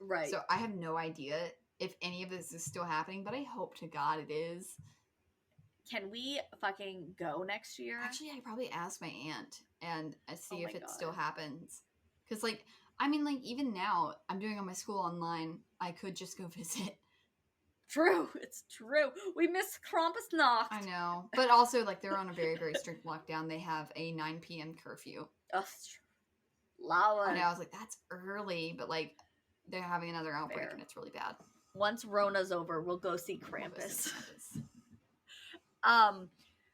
Right. So I have no idea if any of this is still happening, but I hope to God it is. Can we fucking go next year? Actually, I probably ask my aunt and see if it still happens. Because, like, I mean, like, even now, I'm doing all my school online. I could just go visit. True. It's true. We miss Krampusnacht. I know. But also, like, they're on a very, very strict lockdown. They have a 9 p.m. curfew. Oh, loud. I know. I was like, that's early. But, like, they're having another outbreak and it's really bad. Once Rona's over, we'll go see Krampus.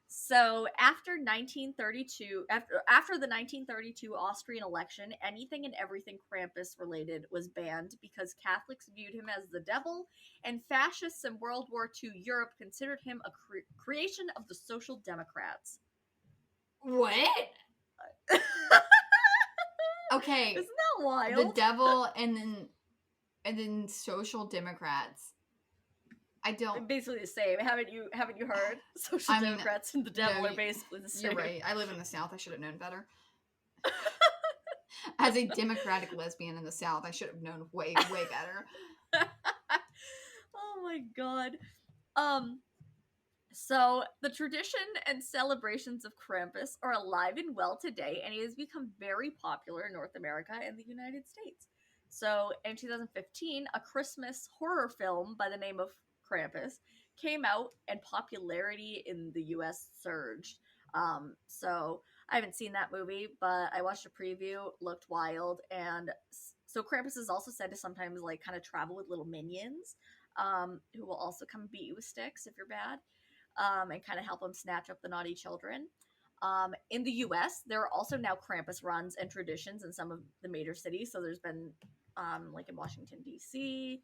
So after 1932, after the 1932 Austrian election, anything and everything Krampus related was banned because Catholics viewed him as the devil, and fascists in World War II Europe considered him a creation of the Social Democrats. What? Okay. Isn't that wild? The devil and then Social Democrats. I don't. Basically the same. Haven't you heard? Social Democrats and the devil are basically the same. You're right. I live in the South. I should have known better. As a Democratic lesbian in the South, I should have known way better. Oh my god. So the tradition and celebrations of Krampus are alive and well today, and it has become very popular in North America and the United States. So in 2015, a Christmas horror film by the name of Krampus came out, and popularity in the US surged. So I haven't seen that movie, but I watched a preview, looked wild, and so Krampus is also said to sometimes like kind of travel with little minions, who will also come beat you with sticks if you're bad, and kind of help them snatch up the naughty children. In the US, there are also now Krampus runs and traditions in some of the major cities. So there's been like in Washington DC.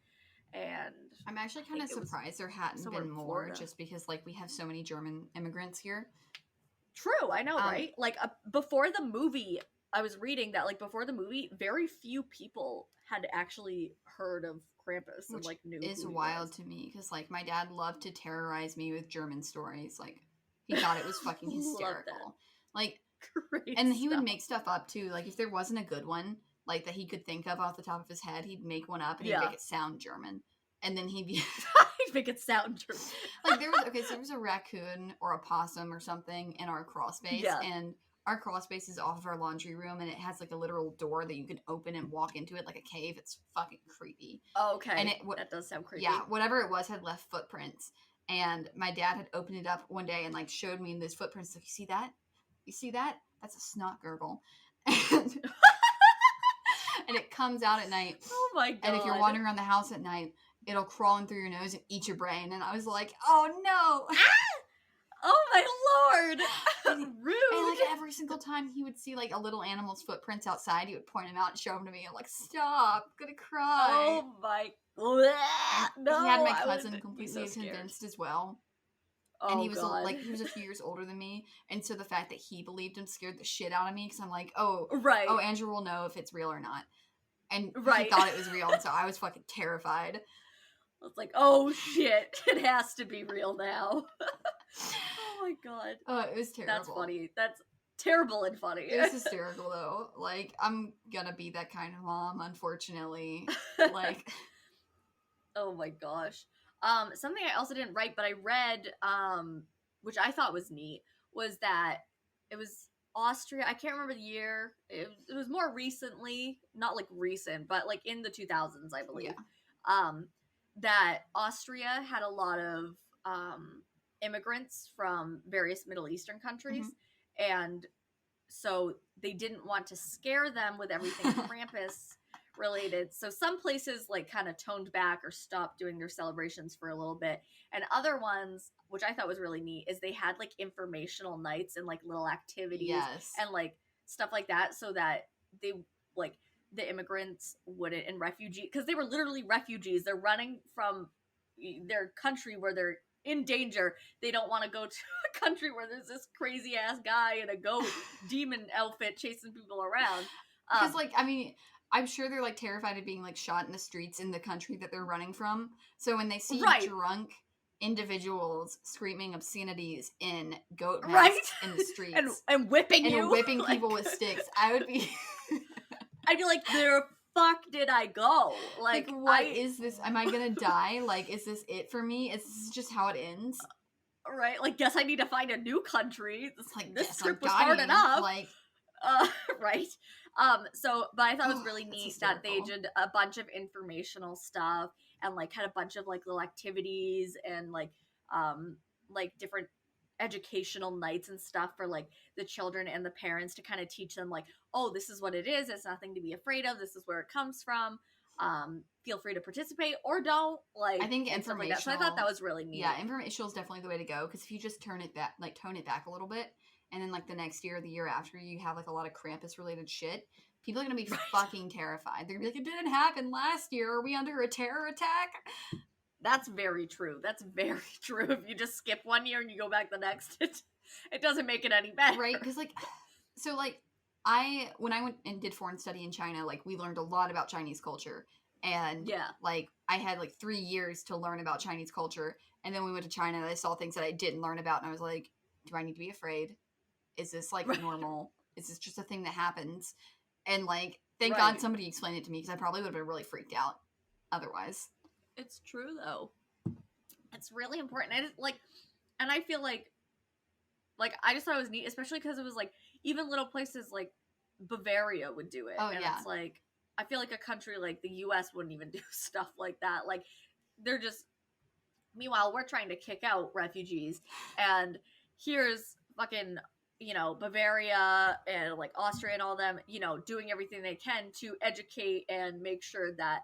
And I'm actually kind of surprised there hadn't been more, Florida. Just because like we have so many German immigrants here. True, I know, right? Like before the movie, I was reading that like before the movie, very few people had actually heard of Krampus and like knew. Is wild to me because like my dad loved to terrorize me with German stories. Like he thought it was fucking hysterical. Like, great and he would make stuff up too. Like if there wasn't a good one, like that he could think of off the top of his head, he'd make one up and he'd make it sound German. And then he'd be he'd make it sound German. Like there was a raccoon or a possum or something in our crawl space, and our crawl space is off of our laundry room, and it has like a literal door that you can open and walk into it like a cave. It's fucking creepy. Oh, okay. And that does sound creepy. Yeah, whatever it was had left footprints, and my dad had opened it up one day and like showed me those footprints. Like, you see that? You see that? That's a snot gurgle. And it comes out at night. Oh my god. And if you're wandering around the house at night, it'll crawl in through your nose and eat your brain. And I was like, oh no. Oh my lord. Rude. And like every single time he would see like a little animal's footprints outside, he would point them out and show them to me. I'm like, stop, I'm gonna cry. Oh my. No. He had my cousin completely convinced as well. And he was he was a few years older than me, and so the fact that he believed him scared the shit out of me because I'm like, oh, Andrew will know if it's real or not, and he thought it was real, and so I was fucking terrified. It's like, oh shit, it has to be real now. Oh my god. Oh, it was terrible. That's funny. That's terrible and funny. It was hysterical though. Like I'm gonna be that kind of mom, unfortunately. Like, oh my gosh. Something I also didn't write, but I read, which I thought was neat, was that it was Austria. I can't remember the year. It was more recently, not like recent, but like in the 2000s, I believe. Yeah. That Austria had a lot of immigrants from various Middle Eastern countries, and so they didn't want to scare them with everything Krampus related. So some places like kind of toned back or stopped doing their celebrations for a little bit, and other ones, which I thought was really neat, is they had like informational nights and like little activities and like stuff like that, so that they like the immigrants wouldn't, and refugees, because they were literally refugees. They're running from their country where they're in danger, they don't want to go to a country where there's this crazy ass guy in a goat demon outfit chasing people around. Because, like, I mean, I'm sure they're, like, terrified of being, like, shot in the streets in the country that they're running from. So when they see drunk individuals screaming obscenities in goat masks in the streets and whipping and whipping people with sticks, I would be I'd be like, where fuck did I go? Like what is this? Am I gonna die? Like, is this it for me? Is this just how it ends? Right? Like, guess I need to find a new country. Like, this trip was hard enough. Like, right? So, but I thought it was really neat that they did a bunch of informational stuff and, like, had a bunch of, like, little activities and, like different educational nights and stuff for, like, the children and the parents to kind of teach them, like, oh, this is what it is. It's nothing to be afraid of. This is where it comes from. Feel free to participate or don't. Like, I think informational. Like, so I thought that was really neat. Yeah, informational is definitely the way to go, because if you just tone it back a little bit, and then, like, the next year or the year after, you have, like, a lot of Krampus related shit, people are gonna be fucking terrified. They're gonna be like, it didn't happen last year. Are we under a terror attack? That's very true. That's very true. If you just skip one year and you go back the next, it doesn't make it any better. Right? Because, like, so, like, when I went and did foreign study in China, like, we learned a lot about Chinese culture. And, like, I had, like, 3 years to learn about Chinese culture. And then we went to China and I saw things that I didn't learn about. And I was like, do I need to be afraid? Is this, like, normal? Is this just a thing that happens? And, like, thank God somebody explained it to me, because I probably would have been really freaked out otherwise. It's true, though. It's really important. And, and I feel like, I just thought it was neat, especially because it was, like, even little places like Bavaria would do it. Oh, and it's like, I feel like a country like the US wouldn't even do stuff like that. Like, they're just, meanwhile, we're trying to kick out refugees, and here's fucking, you know, Bavaria and, like, Austria and all them, you know, doing everything they can to educate and make sure that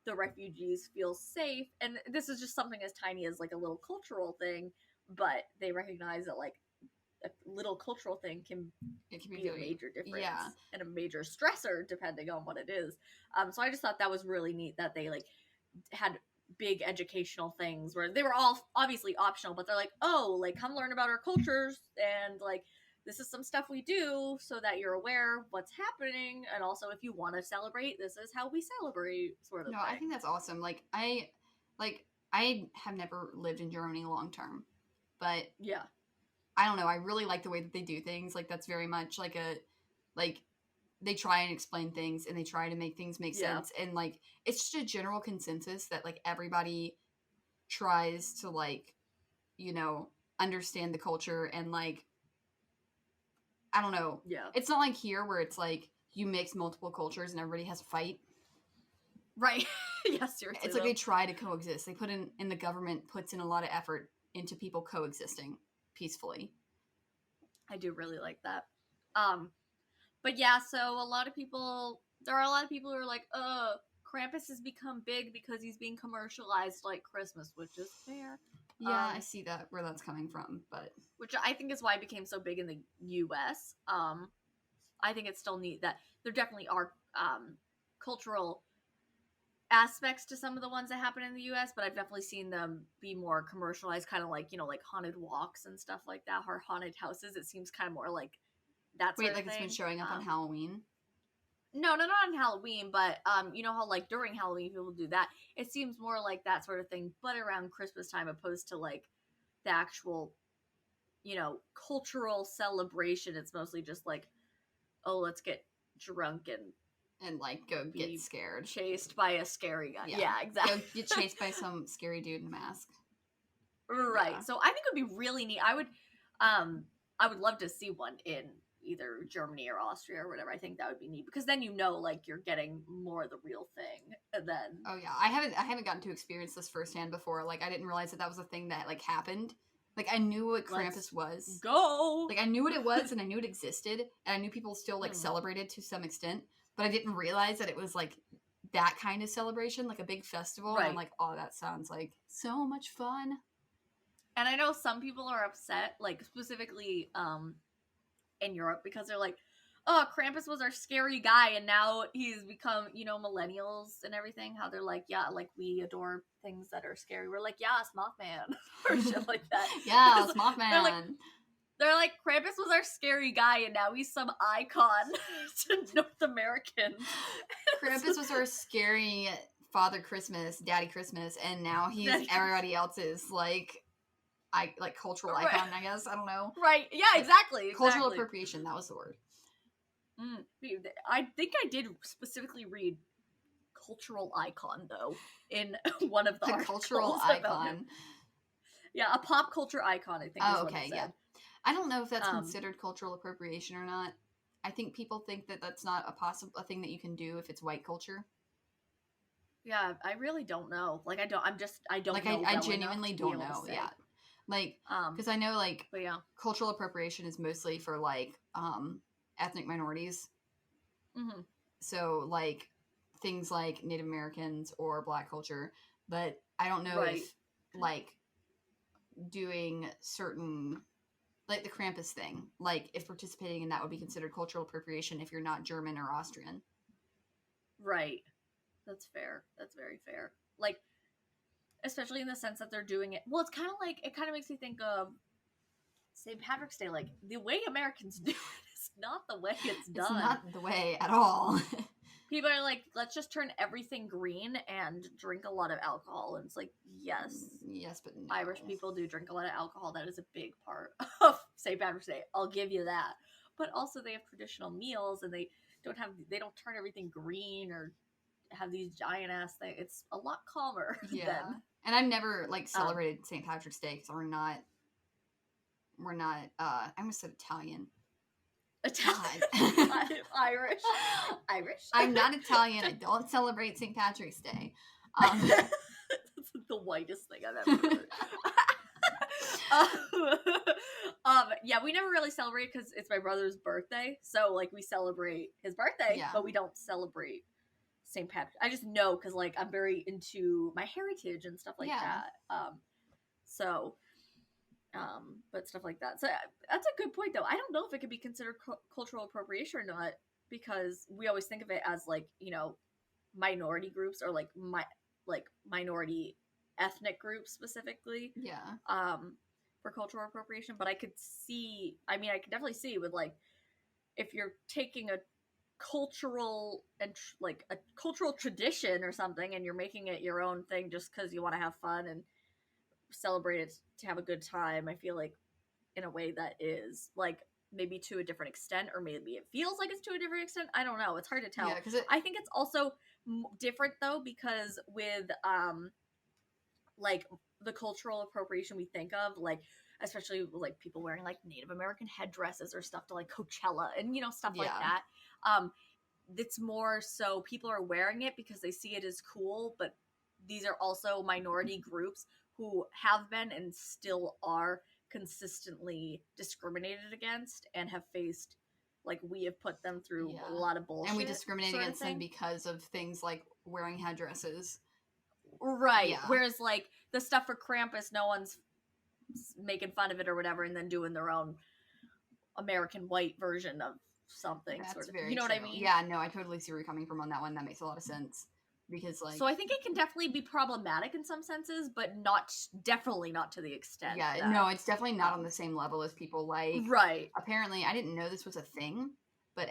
the refugees feel safe. And this is just something as tiny as, like, a little cultural thing, but they recognize that, like, a little cultural thing can be a major difference and a major stressor depending on what it is. So I just thought that was really neat that they, like, had big educational things where they were all obviously optional, but they're like, oh, like, come learn about our cultures, and, like, this is some stuff we do so that you're aware of what's happening, and also if you want to celebrate, this is how we celebrate, sort of thing. I think that's awesome. Like, I have never lived in Germany long term, but yeah, I don't know, I really like the way that they do things. Like, that's very much like they try and explain things, and they try to make things make sense, and, like, it's just a general consensus that, like, everybody tries to, like, you know, understand the culture, and, like, I don't know. Yeah. It's not like here where it's like you mix multiple cultures and everybody has a fight. Right. Yeah, seriously. It's like they try to coexist. They put in the government puts in a lot of effort into people coexisting peacefully. I do really like that. But yeah, so there are a lot of people who are like, Krampus has become big because he's being commercialized like Christmas, which is fair. Yeah, I see that, where that's coming from, but... Which I think is why it became so big in the U.S. I think it's still neat that there definitely are cultural aspects to some of the ones that happen in the U.S., but I've definitely seen them be more commercialized, kind of like, you know, like haunted walks and stuff like that, or haunted houses. It seems kind of more like that sort of thing. It's been showing up on Halloween? No, not on Halloween, but you know how, like, during Halloween people do that. It seems more like that sort of thing, but around Christmas time, opposed to, like, the actual, you know, cultural celebration. It's mostly just like, oh, let's get drunk and like go get scared, chased by a scary guy. Yeah, exactly. Go get chased by some scary dude in a mask. Right. Yeah. So I think it would be really neat. I would love to see one in either Germany or Austria or whatever. I think that would be neat, because then, you know, like, you're getting more of the real thing. And then, oh yeah, I haven't gotten to experience this firsthand before. Like, I didn't realize that was a thing that, like, happened. Like, I knew what Krampus was. Go! Like, I knew what it was, and I knew it existed, and I knew people still, like, celebrated to some extent, but I didn't realize that it was, like, that kind of celebration, like a big festival. Right. And I'm like, oh, that sounds like so much fun. And I know some people are upset, like, specifically in Europe, because they're like, oh, Krampus was our scary guy, and now he's become, you know, millennials and everything. How they're like, yeah, like we adore things that are scary. We're like, yeah, Mothman or shit like that. Yeah, Mothman. They're like, Krampus was our scary guy, and now he's some icon to North Americans. Krampus was our scary Father Christmas, Daddy Christmas, and now he's everybody else's like cultural icon, I guess. I don't know. Right? Yeah, exactly. Cultural appropriation. That was the word. I think I did specifically read cultural icon though in one of the cultural icon. Yeah, a pop culture icon. I think. Oh, okay, yeah. I don't know if that's considered cultural appropriation or not. I think people think that that's not a thing that you can do if it's white culture. Yeah, I really don't know. Like, I don't like, know. I genuinely don't know. Yeah. Like, because I know, like, but yeah, cultural appropriation is mostly for, like, ethnic minorities. Mm-hmm. So, like, things like Native Americans or Black culture. But I don't know if, like, doing certain, like, the Krampus thing, like, if participating in that would be considered cultural appropriation if you're not German or Austrian. Right. That's fair. That's very fair. Like, especially in the sense that they're doing it. Well, it's kind of like, it kind of makes me think of St. Patrick's Day. Like, the way Americans do it is not the way it's done. It's not the way at all. People are like, let's just turn everything green and drink a lot of alcohol. And it's like, yes. Yes, but no. Irish people do drink a lot of alcohol. That is a big part of St. Patrick's Day. I'll give you that. But also they have traditional meals and they don't turn everything green or have these giant ass things. It's a lot calmer. Yeah. And I've never like celebrated St. Patrick's Day because we're not I almost said Italian. Irish. I'm not Italian. I don't celebrate St. Patrick's Day. That's the whitest thing I've ever heard. Yeah, we never really celebrate because it's my brother's birthday. So like we celebrate his birthday, but we don't celebrate St. Patrick. I just know because like I'm very into my heritage and stuff like that. But stuff like that. So that's a good point, though. I don't know if it could be considered cultural appropriation or not because we always think of it as like, you know, minority groups or like minority ethnic groups specifically. Yeah. For cultural appropriation, but I could definitely see with like if you're taking a cultural and like a cultural tradition or something and you're making it your own thing just because you want to have fun and celebrate it to have a good time. I feel like in a way that is like maybe to a different extent or maybe it feels like it's to a different extent. I don't know. It's hard to tell. Yeah, I think it's also different though because with like the cultural appropriation we think of, like especially like people wearing like Native American headdresses or stuff to like Coachella and you know stuff like that. It's more so people are wearing it because they see it as cool, but these are also minority groups who have been and still are consistently discriminated against and have faced, like, we have put them through a lot of bullshit. And we discriminate against them because of things like wearing headdresses. Right. Yeah. Whereas, like, the stuff for Krampus, no one's making fun of it or whatever and then doing their own American white version of something. That's sort of. Very you know true. what I mean? Yeah, no, I totally see where you're coming from on that one. That makes a lot of sense. Because like, so I think it can definitely be problematic in some senses, but definitely not to the extent. Yeah, that, no, it's definitely not on the same level as people like. Right. Apparently, I didn't know this was a thing, but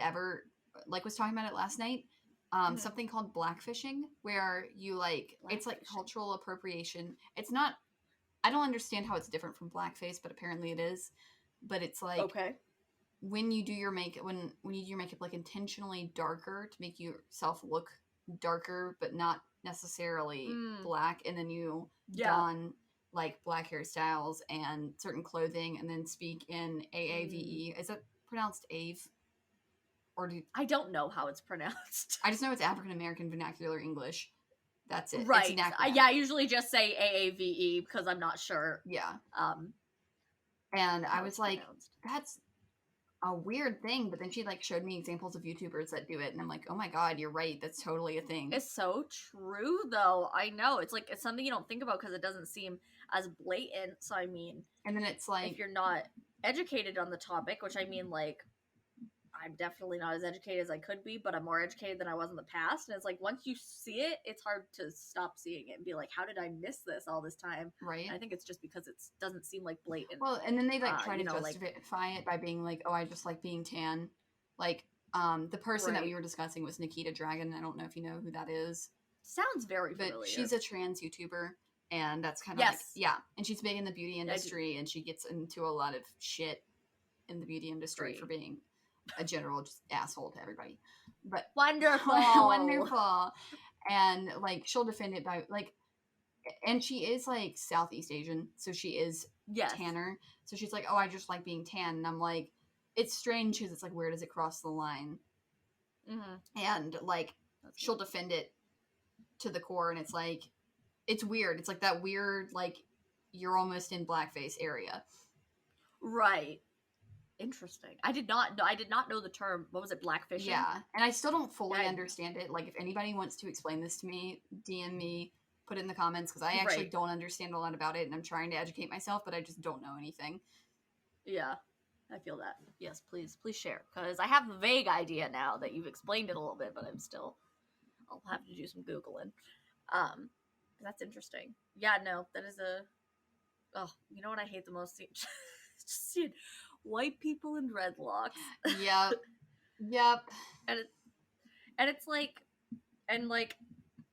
was talking about it last night. Something called blackfishing, where you it's like cultural appropriation. It's not. I don't understand how it's different from blackface, but apparently it is. But it's like when you do your makeup, when you do your makeup like intentionally darker to make yourself look darker but not necessarily black, and then you don like black hairstyles and certain clothing and then speak in AAVE. Is that pronounced Ave? Or I don't know how it's pronounced. I just know it's African American Vernacular English. That's it. Right. I usually just say AAVE because I'm not sure. Yeah. And I was like, that's a weird thing, but then she like showed me examples of YouTubers that do it, and I'm like, oh my god, you're right, that's totally a thing. It's so true though. I know it's like it's something you don't think about because it doesn't seem as blatant. So I mean, and then it's like if you're not educated on the topic, which I mean, like I'm definitely not as educated as I could be, but I'm more educated than I was in the past. And it's like, once you see it, it's hard to stop seeing it and be like, how did I miss this all this time? Right. And I think it's just because it doesn't seem like blatant. Well, and then they like try to you know, justify it by being like, oh, I just like being tan. Like, the person that we were discussing was Nikita Dragon. I don't know if you know who that is. Sounds very familiar. But she's a trans YouTuber, and that's kind of like, yeah. And she's big in the beauty industry, and she gets into a lot of shit in the beauty industry for being a general just asshole to everybody. But wonderful. And like, she'll defend it by like, and she is like Southeast Asian, so she is tanner. So she's like, oh, I just like being tan. And I'm like, it's strange because it's like, where does it cross the line? Mm-hmm. And like, she'll defend it to the core, and it's like, it's weird. It's like that weird, like, you're almost in blackface area. Right. Interesting. I did not know the term. What was it? Blackfishing? Yeah. And I still don't fully understand it. Like, if anybody wants to explain this to me, DM me, put it in the comments, because I actually don't understand a lot about it, and I'm trying to educate myself, but I just don't know anything. Yeah. I feel that. Yes, please share, because I have a vague idea now that you've explained it a little bit, but I'll have to do some Googling. That's interesting. Yeah, no, that is you know what I hate the most? Just seeing white people in dreadlocks. Yep. And it's like, and like,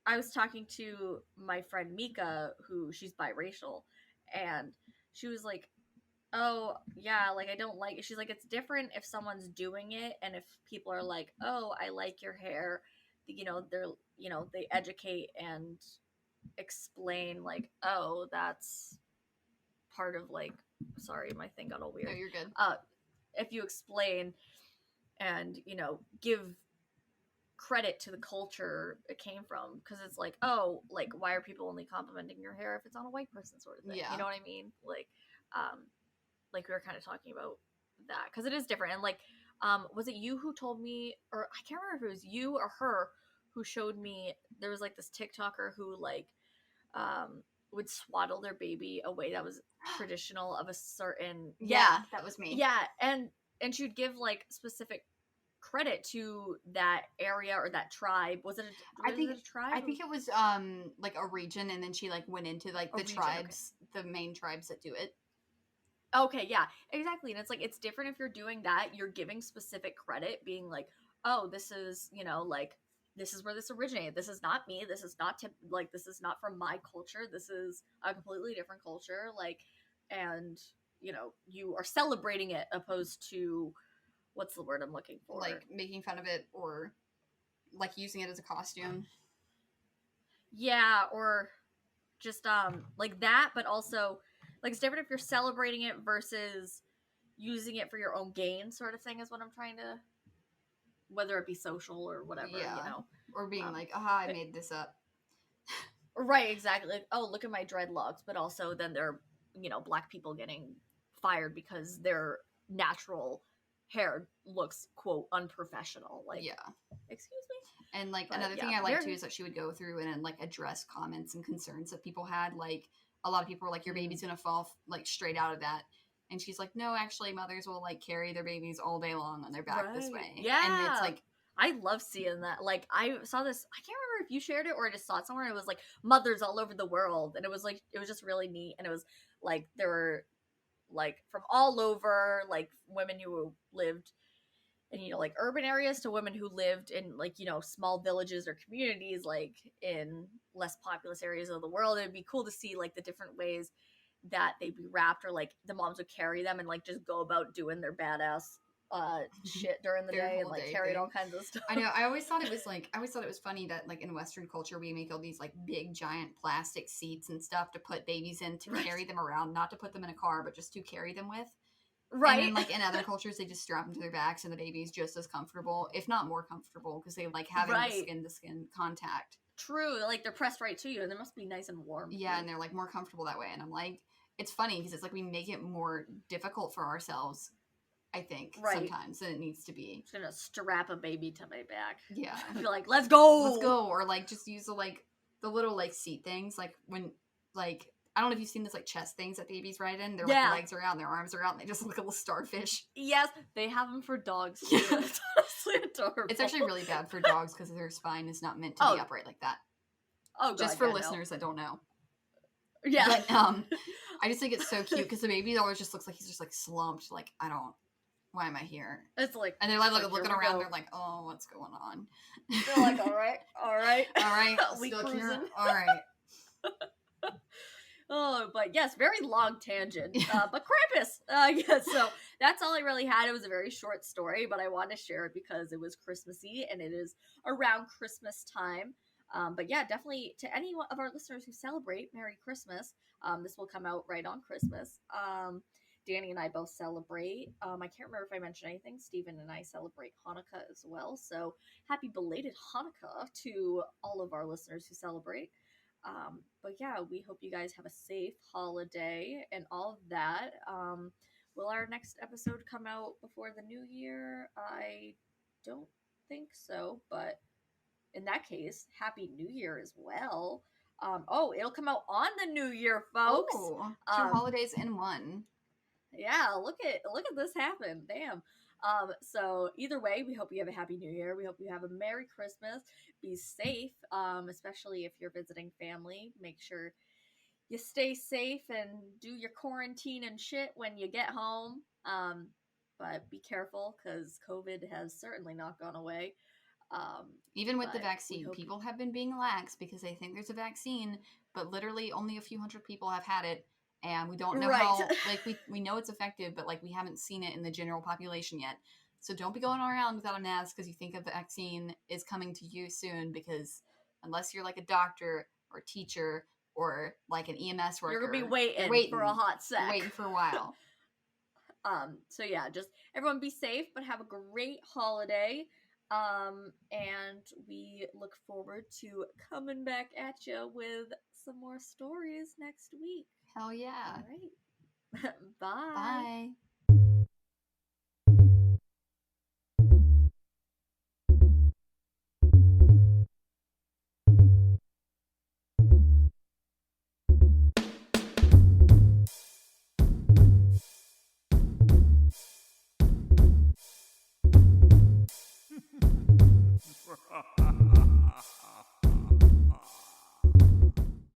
I was talking to my friend Mika, who she's biracial, and she was like, oh, yeah, like, I don't like it. She's like, it's different if someone's doing it, and if people are like, oh, I like your hair, you know, they're, you know, they educate and explain, like, oh, that's part of, like, sorry, my thing got all weird. No, you're good. If you explain and, you know, give credit to the culture it came from, because it's like, oh, like, why are people only complimenting your hair if it's on a white person, sort of thing? You know what I mean? Like we were kind of talking about that, because it is different. And like, was it you who told me, or I can't remember if it was you or her who showed me, there was like this TikToker who like would swaddle their baby a way that was traditional of a certain that was me. And she'd give like specific credit to that area or that tribe. Was it a tribe? I think it was like a region, and then she like went into like the tribes, the main tribes that do it. Okay, yeah, exactly. And it's like, it's different if you're doing that. You're giving specific credit, being like, oh, this is, you know, like, this is where this originated. This is not me. This is not this is not from my culture. This is a completely different culture. Like, and, you know, you are celebrating it opposed to, what's the word I'm looking for? Like, making fun of it, or like using it as a costume. Yeah, or just like that, but also, like, it's different if you're celebrating it versus using it for your own gain, sort of thing, is what I'm trying to, whether it be social or whatever, you know. Or being like, aha, I made this up. Right, exactly. Like, oh, look at my dreadlocks, but also then they're, you know, black people getting fired because their natural hair looks, quote, unprofessional. Like, excuse me? And, like, another thing I like, too, is that she would go through and, like, address comments and concerns that people had, like, a lot of people were like, your baby's gonna fall, like, straight out of that. And she's like, no, actually, mothers will, like, carry their babies all day long on their back this way. Yeah. And it's like, I love seeing that. Like, I saw this, I can't remember if you shared it or I just saw it somewhere. It was like mothers all over the world. And it was like, it was just really neat. And it was like, there were like from all over, like women who lived in, you know, like urban areas to women who lived in, like, you know, small villages or communities, like in less populous areas of the world. It'd be cool to see like the different ways that they'd be wrapped, or like the moms would carry them and like just go about doing their badass shit during the day and like carried all kinds of stuff. I know. I always thought it was funny that like in Western culture we make all these like big giant plastic seats and stuff to put babies in to carry them around, not to put them in a car, but just to carry them with. Right. And then, like, in other cultures, they just strap them to their backs, and the baby's just as comfortable, if not more comfortable, because they like having the skin-to-skin contact. True. Like, they're pressed right to you, and they must be nice and warm. Yeah, and they're, like, more comfortable that way. And I'm like, it's funny, because it's like we make it more difficult for ourselves, I think, sometimes, than it needs to be. I'm just gonna strap a baby to my back. Yeah. I feel like, let's go! Let's go! Or, like, just use the little, like, seat things, like, when, like, I don't know if you've seen those like chest things that babies ride in. Their like legs are out and their arms are out and they just look like a little starfish. Yes, they have them for dogs too. It's honestly adorable. It's actually really bad for dogs because their spine is not meant to be upright like that. Oh, God, just for listeners that don't know. Yeah. But I just think it's so cute because the baby always just looks like he's just like slumped. Like, why am I here? It's like, and they're like looking around. They're like, oh, what's going on? They're like, all right. We cruising. All right. Oh, but yes, very long tangent. But Krampus. Yeah, so that's all I really had. It was a very short story, but I wanted to share it because it was Christmassy and it is around Christmas time. But yeah, definitely to any of our listeners who celebrate, Merry Christmas. This will come out right on Christmas. Danny and I both celebrate. I can't remember if I mentioned anything. Stephen and I celebrate Hanukkah as well. So happy belated Hanukkah to all of our listeners who celebrate. But yeah, we hope you guys have a safe holiday and all of that. Will our next episode come out before the new year? I don't think so, but in that case, Happy New Year as well. It'll come out on the new year, folks. Oh, 2 holidays in one. Yeah, look at this happen. Damn. So either way, we hope you have a happy new year. We hope you have a Merry Christmas. Be safe, especially if you're visiting family. Make sure you stay safe and do your quarantine and shit when you get home. But be careful because COVID has certainly not gone away. Even with the vaccine, people have been being lax because they think there's a vaccine, but literally only a few hundred people have had it. And we don't know how, like, we know it's effective, but, like, we haven't seen it in the general population yet. So don't be going around without a mask because you think a vaccine is coming to you soon, because unless you're, like, a doctor or teacher or, like, an EMS worker, you're going to be waiting for a hot sec. You're waiting for a while. So, yeah, just everyone be safe, but have a great holiday. And we look forward to coming back at you with some more stories next week. Hell yeah. All right. Bye. Bye.